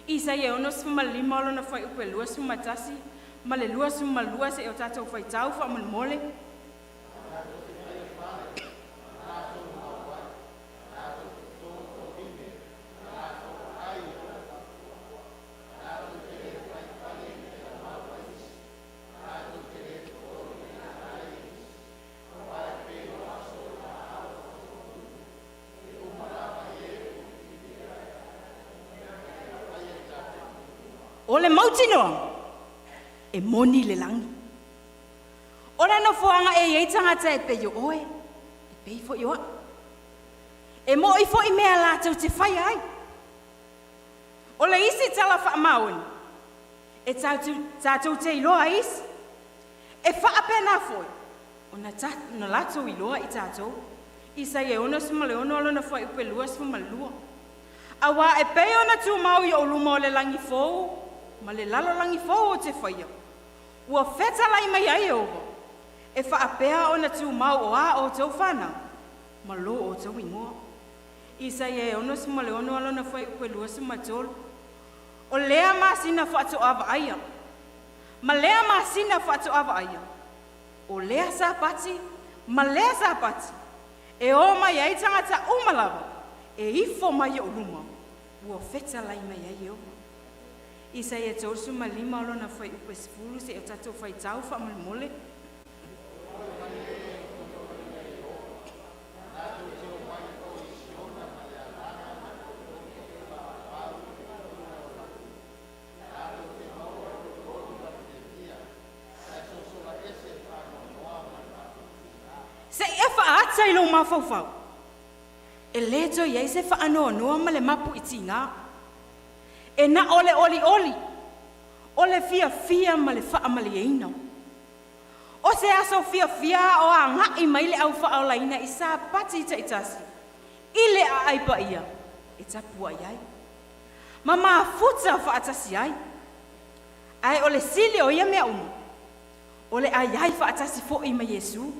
Isa ye ono suma lima lo na fai upe lua suma tasi, ma le lua suma lua se o tato fai tau fa mole. O le mautino, e moni le langi. O le nofoanga e iei tangata e peio oe, e pei fo iwa. E mo i fo i mea lātou te whai ai. O le isi tala wha maun, e tātou te iloa isi. E wha apena foi, o na lātou iloa i tātou. Isa e ono suma le ono alona whai upe lua suma lua. Awa e pei ona tu mau i o luma o le langi fōu, ma le lalo langi fōu o te whaia. Ua wheta lai mai ai ovo. E whaapea o na tū mau o a o tau whana. Ma lo o tau ingoa. Isa e ono sima le ono alona whai upe lua sima tolu. O lea masina whaato awa aia. Ma lea masina whaato awa aia. O lea sa pati, ma lea sa pati. E o mai ai tangata umalawa. E ifo mai o luma. Ua wheta lai mai ai ovo. Isa e tau suma lima alo na whai upe sifuru se o tatou whai tau wha mole. Se e wha ata ilo mawhauwhau. E leto iei se wha anoa noa ma le mapu i tinga. E na ole. Ole fia ma le wha ma le eino. O se aso fia o a ngai mai le au wha o laina i sa pati ta itasi. I le a aipa ia. E tapua iai. Ma maa futa wha atasi ai. Ai ole SILI o ia mea uma. Ole a iai wha atasi fo i ma Yesu.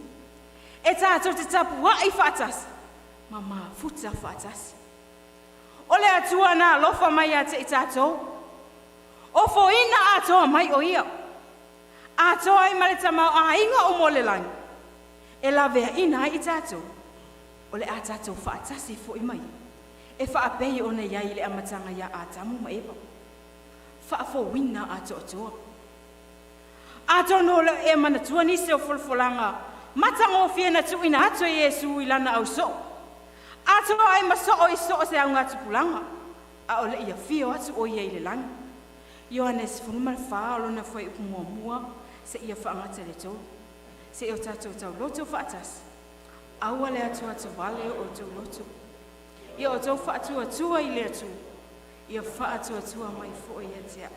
E tātou te tapua i wha atasi. Ma maa futa wha atasi. Ole atua na lofa mai a te i tātou. O fo ina atoa mai o ia. Atoa i male tamau a inga o mole langi. E la vea ina i tātou. Ole a tātou whaatasi fo i mai. E whaapei o ne iai le amatanga ia a tamu ma epa. Whaafo wina a toa. Ato no le e manatua ni se o Folafolaga. Matanga o fia na tu ina ato Yesu i lana au so. Ato ai maso o iso se au ngatu pulanga. A ole ia fio atu o ia i le langi. Ioanes funuma faalo na foi upumuamua se ia whaangata le tō. Se o tātou tau loto whaatas. Aua le atu vale o tau loto. Ia o tau whaatua i le atu. Ia whaatua mai fo ia tea.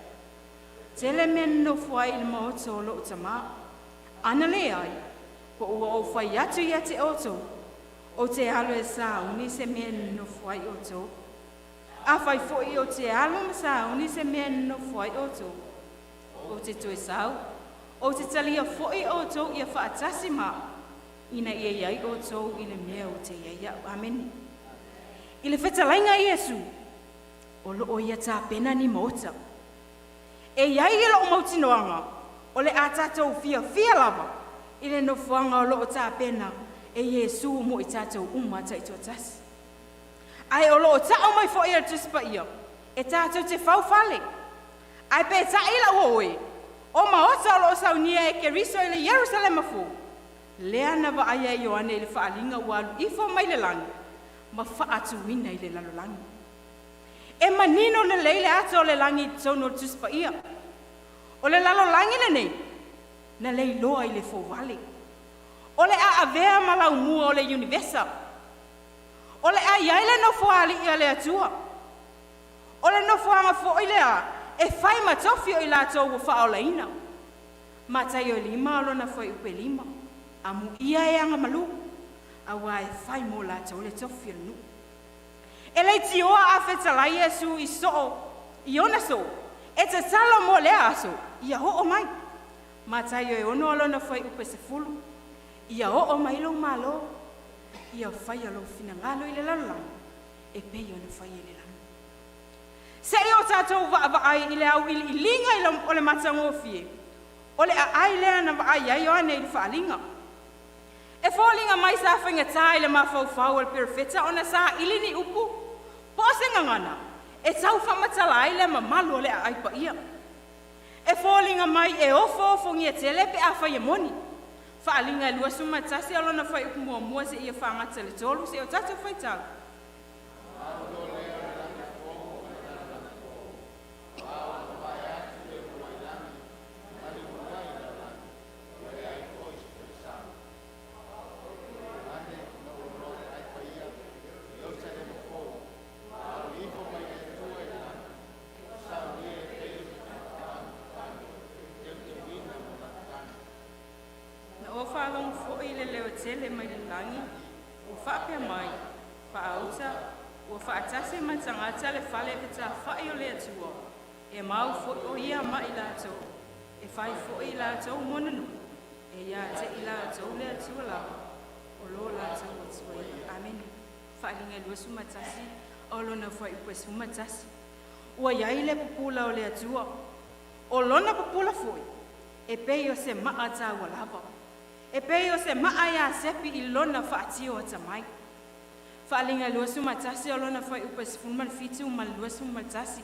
Tele men no fuai il maoto o lo utama. Ana le ai. Ko ua o whai atu ia te oto. O te alo e sa uni se men no fuai oto. A whai fōi o te alo masau ni se mea no whai o tō. O te tue sau. O te talia fōi o tō ia whaatasi mā. Ina ia iai o tō i le mea o te iaia. Amen. I le whetalainga Iesu. O lo o ia tā pena ni mota. E iai i lo mautinoanga. O le a tātou fia lava. I le nofoanga o loo tā pena e Iesu mo I tātou umata I tō tasi. Ai o loo ta o mai fo I tuspa ia, e tātou te whauwhale. Ai pe ta ila oe, o maota o loo saunia e ke riso I le Yerusalema fu. Lea na wa aia I oane I le whaalinga walu ifo mai le langi, ma whaatu wina I le lalolangi. E manino le leile ato o le langi tono tuspa ia. O le lalolangi le nei, na leiloa I le fōwale. O le a avea malau mua o le universal. O le a iaile no foali I le atua. O le no foanga fo I le a, e fai matofi o I lato ua whaolaina. Matai o lima alo na foi upe lima. Amu ia e anga malu. Awa e fai mo lato o le tofi o nu. E le tioa a whetalai Iesu I so I ona so. E te talo mo le aso. Ia ho o mai. Matai o e ono alo na foi upe se fulu. Ia ho o mai lo malo. Ia fai alo fina ngalo I le lalang. E pei o na fai I le lang. Se I o tātou wa-ai I le au I linga o le matango fie. O le ai lea na wa-ai ai o ane I le whaalinga. E fōlinga mai sa whainga tā I le mawhau o le perifeta o na sa ili ni upu. Po se ngangana, e tau whamatala ai le mamalu o le ai pa ia. E fōlinga mai e ofo ngia tele pe a whai moni. Whaalinga e lua suma tasi alo na whai upu mua se ia whangata le tolu se o tātou whai tau. Tele mai le langi, o whapea mai, whaauta, o whaatase matangata le whale e ta whai o le atua, e mau fo o ia mai lātou, e whai fo I lātou monanu, e ia te I lātou le atua lava, o lo lātou atua I. Amen. Whaalinga lua sumatasi, o lona whai ue sumatasi. Ua iai le pupula o le atua, o lona pupula foi, e pei o se maata ua lava. E pei o se maa ia sepi I lona whaatio o tamai. Whaalinga lua sumatasi o lona whai upa sifuma fitu ma lua sumatasi.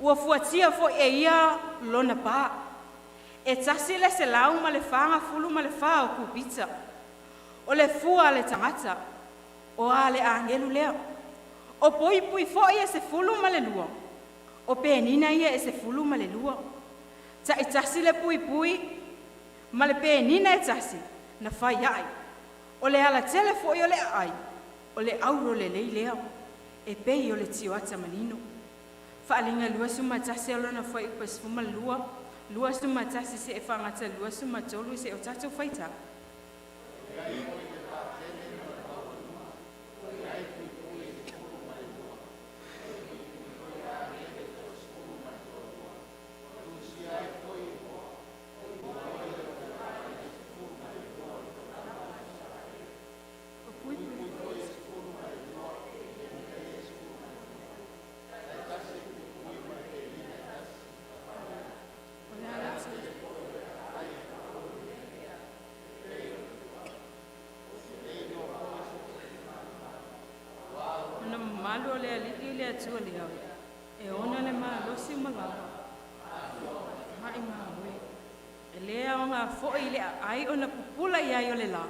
Ua fuatia fo e ia lona pā. E tasi le se lau ma le whanga fulu ma le wha o kupita. O le fua le tangata. O a le angelu leo. O pui fo ia se fulu ma le lua. O penina ia e se fulu ma le lua. Ta I tasi le pui. Ma le penina e tasi, na whai ai. O le ala tele foi o le ai, o le auro le leilea, e pei o le tioata manino. Whaalinga lua sumatasi alo na whai upa sifuma lua sumatasi se e whangata lua sumatolu se o tātou whaita. Malo le aliki le atua le au. E ona le maa losi malawa. Hai maa we. E lea o ngā fōi le ai o na pupula I ai o le la.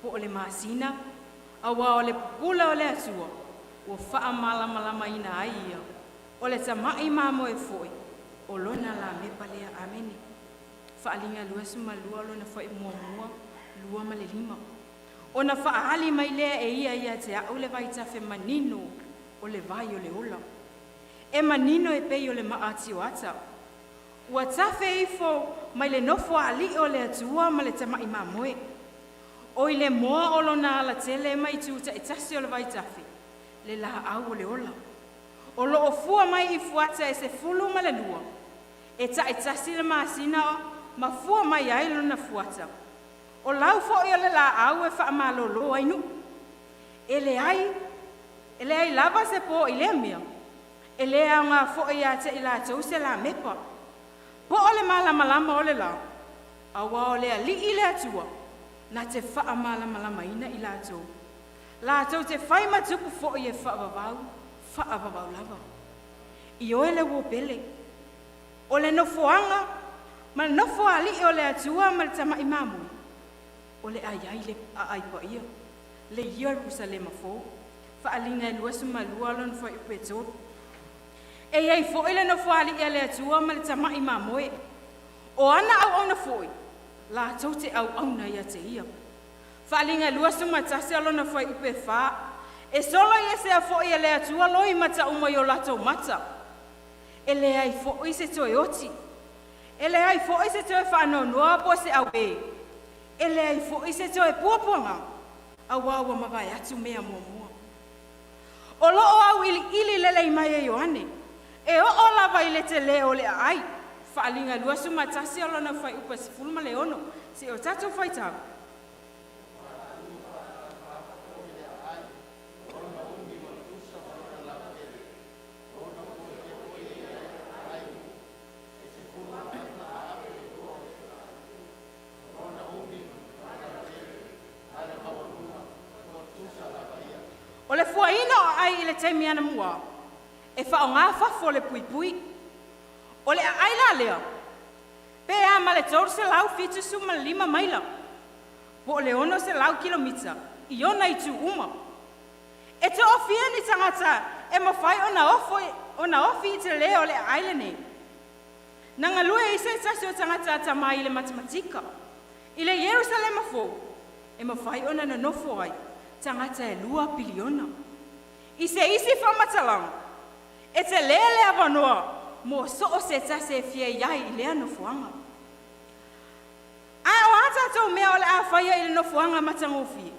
Po o le maa sina. Awa o le pupula o le atua. O wha malama ina ai ia. O le tamai mamo e fōi. O lona la mepa lea ameni. Whaalinga lua suma lua lona whai mua lua ma le lima. O na whaahali mai lea e ia te au le vai tafe manino o le vai o le ola. E manino e pei o le maati o ata. Ua tafe ifo mai le nofo ali o le atua ma le tamai mamoe. O I le moa o lona ala tele mai tuta e tasi o le vai tafe. Le laha au o le ola. O lo o fua mai I fuata e se fulu ma le lua. E ta e tasi le maasina ma fua mai ai lona fuata. O lau fo I o le la au e wha malolo ai nu. E le ai lava se po I le mea. E le au ngā fo I a te I la tau se la mepa. Po o le malama o le la. Awa o lea li i lea tua, na te wha malama ina i lātou. Lātou te whai matupu fo i e wha avavau lava. I oe le wo pele. O le nofoanga, ma le nofo ali o le atua ma le tama i mamu. O le aiai le aipa ia. Le Jerusalema fo. Whaalinga e luasu ma lualon fo i petoro. E iei fo i le nofo ali e le atua ma le tama i mamoe. O ana au na foi. La tau te au na ia te ia. Whaalinga luasu ma tase alona fo i pe wha. E solo i se a fo i le atua loi mata umai o lato mata. E le ai fo i se toi oti. E le ai fo i se toi whanau noa po se au e. E le ai fo i se toi puapuanga. A wawa mawai atu mea mua. O loo au ili lele i mai e Ioane. E o lava i le te leo le ai. Whaalinga luasu ma tasi alona whai upa si fulma le ono. Si o tatou whai tau. O le fuaina o ai i le teimi ana mua. E whao ngā whafo le pui. O le ai la lea. Pe a ma le tōru se lau fitu suma 5 maila. Po le ono se lau kilomita. I ona i tu uma. E te ofia ni tangata e mawhai ona ofi i te leo le ai le nei. Nanga lue i se tasi o tangata tamai i le matematika. I le Jerusalema fo. E mawhai ona na nofo ai. Tangata e 2 piliona. I se isi whamatalang. E te lele avanoa. Mo so o se tase e fia iai i lea nofuanga. Ai o ata tau mea o le a whaia i le nofuanga matangofi.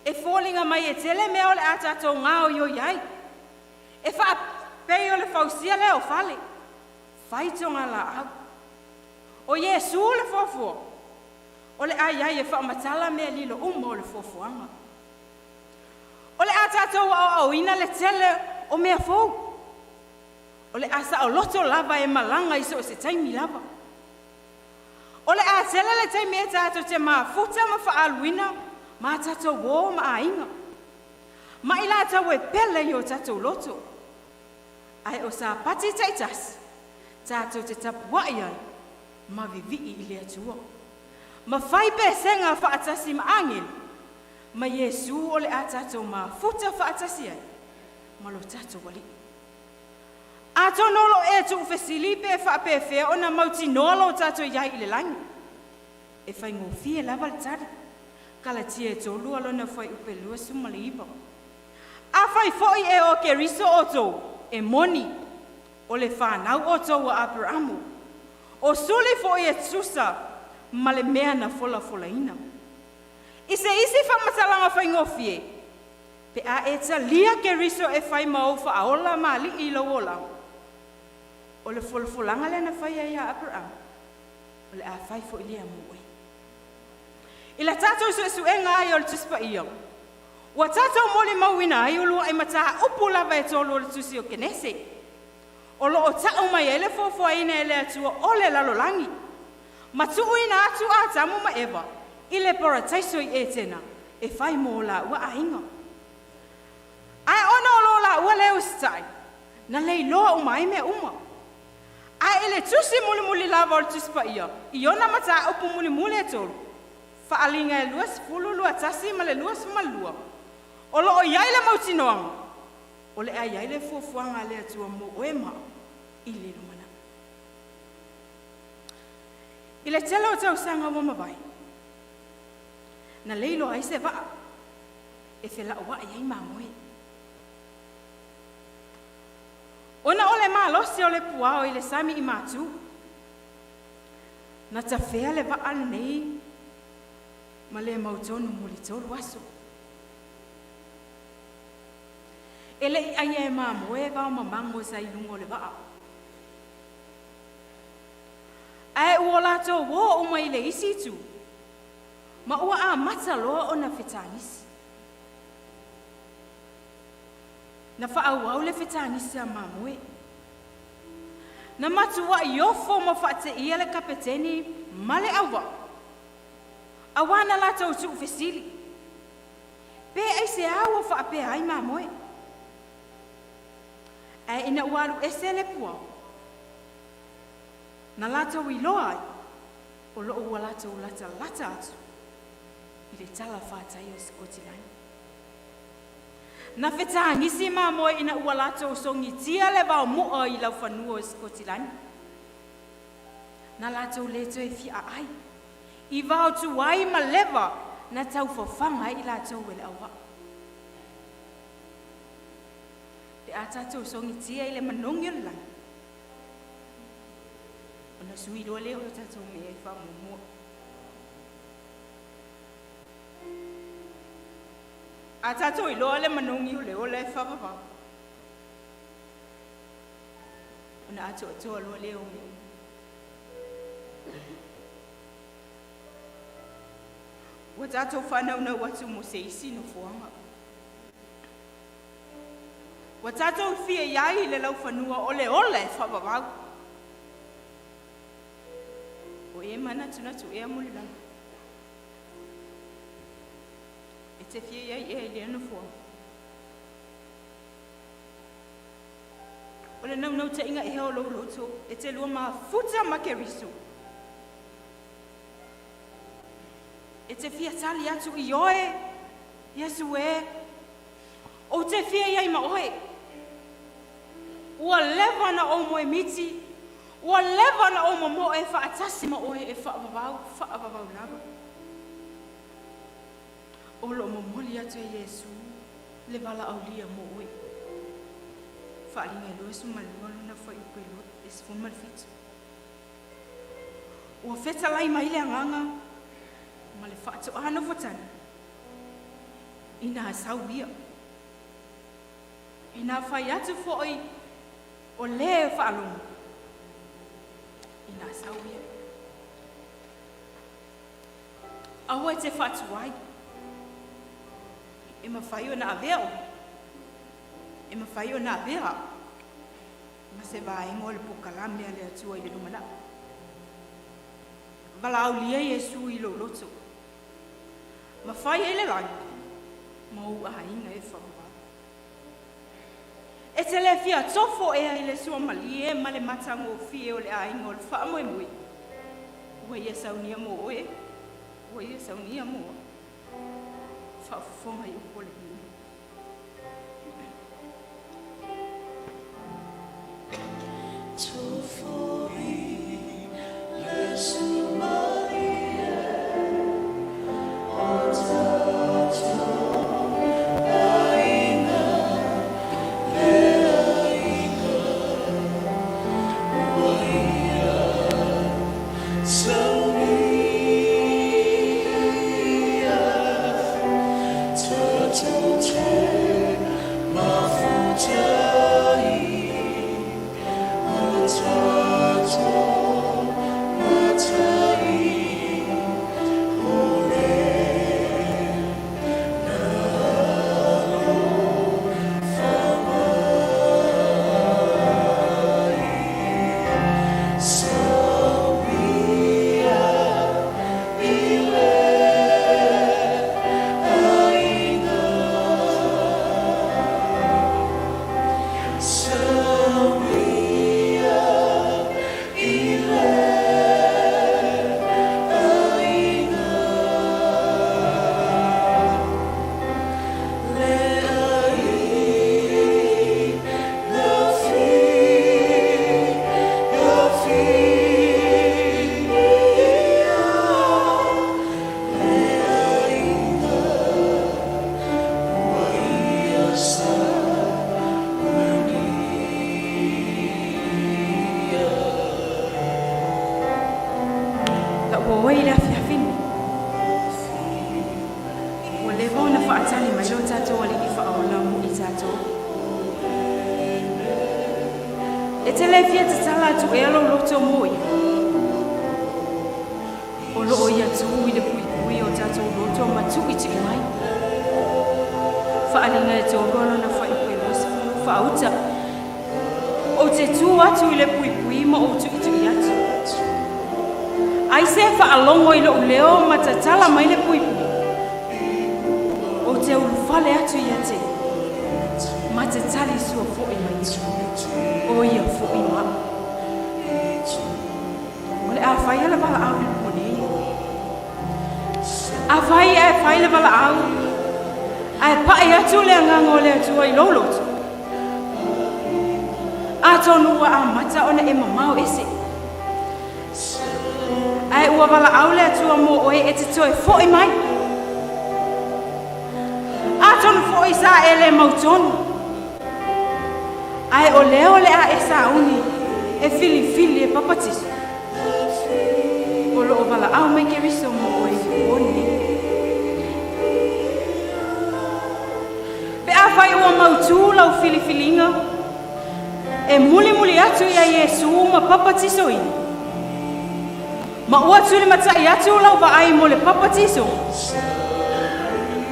E fōlinga mai e tele mea o le ata tau ngā o yo iai. E wha pei o le fausia le o fale. Whaitonga la au. O Jesu le fofo. O le ai e wha matala mea lilo o le fofuanga. O le ata tau au ina le tele o mea fōu. O le asa o loto lava e malanga iso o se taimi lava. O le a tele le taimi e tato te maa futa ma whaaluina, ma tato wō ma ainga. Ma ila tau e pele i o tato loto. Ai o sa pati taitas, tato te tapua i ai, ma vivi i le atua. Ma whai pe senga whaatasi ma angel, ma Jesu o le a tato ma futa whaatasi ai, ma lo tato wali. A tonolo e tu fesili pe fa pe fe ona mauti nolo tato iai i le langi. E fai ngofie lava le tari. Kala tia e tolu alona fai upe lua suma le iba. A fai foi e o ke riso oto e moni o le whanau oto wa Abrahamu. O suli foi e tsusa ma le mea na folafolaina. I se isi whamatalanga fai ngofie. Pe a e ta lia ke riso e fai mau fa aola ma li i lo ola. O le folafolaga le na fai ai a Abraham. O le a fai fo i lea mua. I la tātou suesuenga ai o le tuspa ia. Ua tātou mole mauina ai o lua ai mataa upu lava e tolu o le tusi o kenese. O lo o tau mai ele fofoaina e le atua o le lalolangi. Matuu ina atu a tamu ma eva. I le parataiso i e tena. E fai mo la ua ainga. Ai ona o lo la ua leo stai. Na lei loa umai me uma. A ele tusi muli lava o le tuspa ia. I ona mata upu muli e tolu. Whaalinga e luas fulu lua tasi ma le luas malua. O lo o iai le mautinoanga. O le a iai le fuafuanga le atua mo oema. I le lumana. I le tela o tau sanga wa mawai. Na leilo ai se waa. E whela o wa iai mamoe. Ona ole maa losi ole puao i le sami i mātu. Na ta whea le wa ale nei. Ma le mautonu muli tolu aso. E le i aia e maa moe vau ma mango sa i lungo le waa. Ae ua lato wo uma i le isi tu. Ma ua a mata loa o na whetanisi. Na whaau le whetanisi a maa moe. Na matua i ofo ma whaate ia le kapeteni male awa. Awana lātou tu fesili. Pe ai se awa whaape ai mamoe. Ai ina waru esele pua. Na lātou I loa ai. O loo ua lātou lata atu. I le tala whātai o Skotilani. Na whetā ngisi mamoe ina ua lātou songi tia le wao mua I lau whanua o Skotilani. Na lātou leto e fia ai. I wao tu wai ma lewa na tau whawhanga I lātou e le awa. Te a tātou songi tia I le manongi o le langi. O na sui roa leo tātou mea I whamumua. A tātou I loa le manongi o leo le whawawau. O na ato atoa loa leo mea. Wa tātou whanau na watu mo se isi no fuanga. Wa tātou fia iai le lau whanua ole whawawau. O e mana tunatu e amuli lau. E te fia iai e le no fuanga. O le nau te inga e heo lau loto e te lua maa futa ma ke risu. E te fia tali atu I oe, Yesu e, o te fia iai ma oe. Ua lewa na o mo e miti, ua lewa na o mo e whaatasi ma oe e whaavavau lava. O lo mo moli atu e Yesu, le wala au lia mo oe. Whaalinga loesu malualu na whai upe lo, e sifu malfitu. Ua feta lai mai le anganga, ma le whaato ana whatana. Ina sauia. Ina whai atu fhoi o le whaalonga. Ina sauia. Awa e te whatu ai. E ma whai o na aveo. E ma whai o na avea. Ma se vaengo le pokalamea le atua I le lumana. Vala au lia Yesu I lo loto. Ma whai e le langi, ma ua hainga e whawawau. E te le fia tofo e ai le sua mali e ma le matango o fie o le ainga o le wha moe moe. Ua ia saunia mo oe, ua ia saunia mo whaafonga I upo le hini. Tofo I le sua mali te le fia te tala tu e alo loto moi. O lo ia tu I le pui o tato loto ma tu I te mai. Whaalinga e tō rono na whai pui rosa whauta. O te tu atu I le pui ma o tu I atu. Ai se whaalongo I lo leo matatala mai le puipui. O te ulufale atu ia te. Matatali sua fo'i mai. O ia fo'i maa. O le a whai ala wala au le pone. A whai e whai le wala au. Ai pae atu le angango le atu ai lolotu. A tonu wa a mata ona e MAMAO ese. Ai ua wala au le atu mo oe e te toi fo'i mai. A tonu fo'i sa e le mautonu. Ai o leo le a e sa uni e fili e papatisu. O lo o wala au mai ke riso mo oe oni. Pe a whai ua mautu lau filifilinga. E muli atu ia Yesu ma papatiso I. Ma ua tuli matai atu lau wa ai mo le papatiso.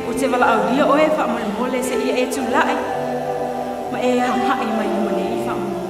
O te wala au lia oe wha mole se ia e tu lai. Ma e hamhai mai mone I wha mole.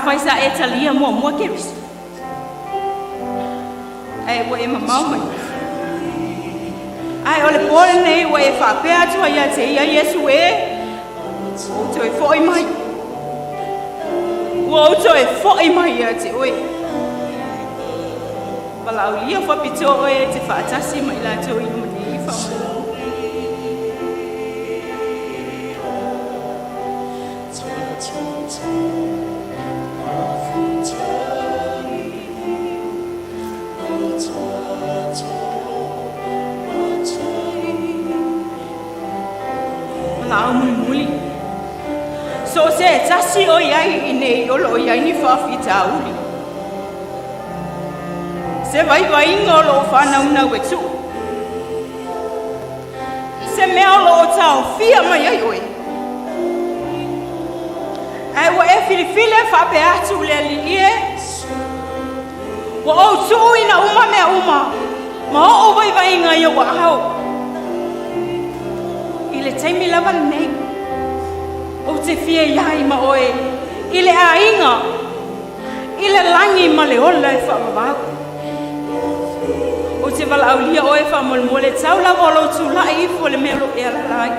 Faisa e talia mua keris. Ai wa e MAMAO mai. Ai ole pole nei wa e whape atu ia te ia Yesu e. O to e fo'i mai. O to e fo'i mai ia te oe. Wala au lia whapito oe te whaatasi mai la to I mani I whamai. So se tasi o iai I nei olo iai ni whawhita uli. Se vai ngolo whanau e tu. Se mea lo o tau fia mai ai oe. Ai wa e filifile whape atu le lilie. Wa o tu ina uma mea uma. Ma o vai ngai o wa hau. I le taimi lava nei. O te fia iai ma oe. I le a inga. I le langi ma le ola e whaamawau. O te wala au lia oe whaamolmole tau la walo tu la I fo le melo e ala lai.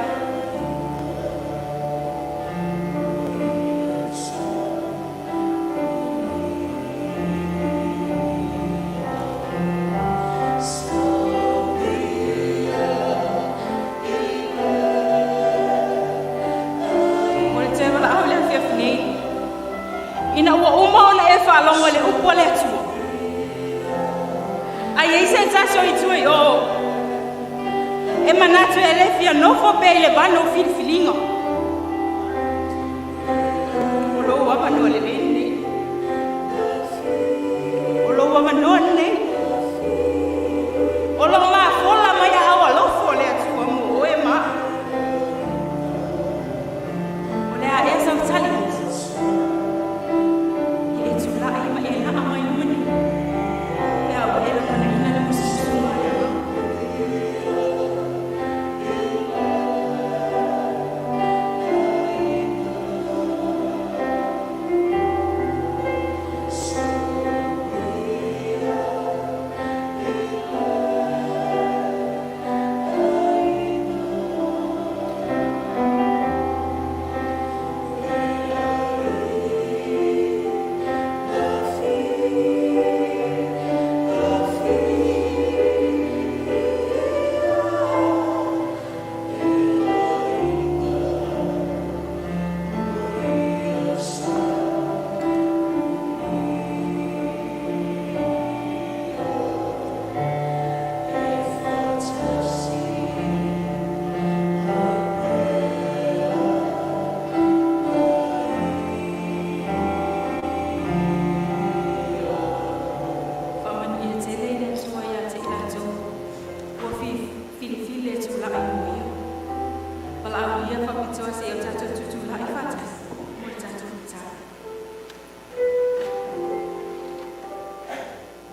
Ina ua uma ona e whaalonga le upo le atua. Ai eise e taso I tui o. E manatu e lefia Nofo pe le bano filifilinga. O lo wapa noa le lene. O lo wapa noa le. O lo maa fola mai a awa lofo le atua mo o e maa. O le a e sau tali.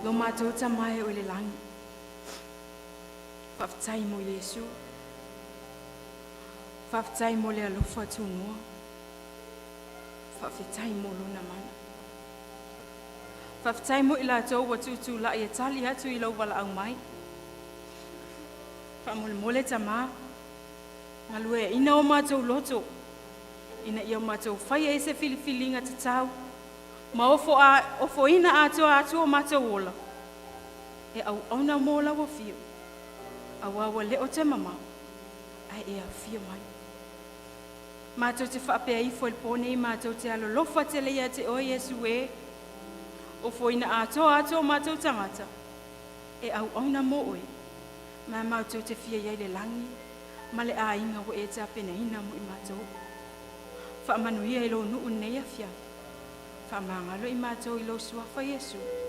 lo mātou tamai o le langi. Whaftai mo Yesu. Whaftai mo le alofa tūnua. Whawhitai mo luna mana. Whaftai mo ila tau wa tūtū la i tali hatu i lau wala au mai. Whamole mole tamā. Ngalue ina o mātou loto. Ina ia mātou whai e se filifilinga te tau. Ma ofo ina atua mātou ola. E au auna mōla wa fio. Awawa leo te mamau. Ai e au fio mai. Mātou te whaapea i fo il pone i mātou te alo lofa te leia te o Yesu e. Ofo ina atua mātou tangata. E au auna mo oe. Ma mātou te fia iai le langi. Ma le a inga wo e te apena ina mo i mātou. Whaamanuia i lo nuu nei a fia. Whaamangalo i mātou i lo suafa Yesu.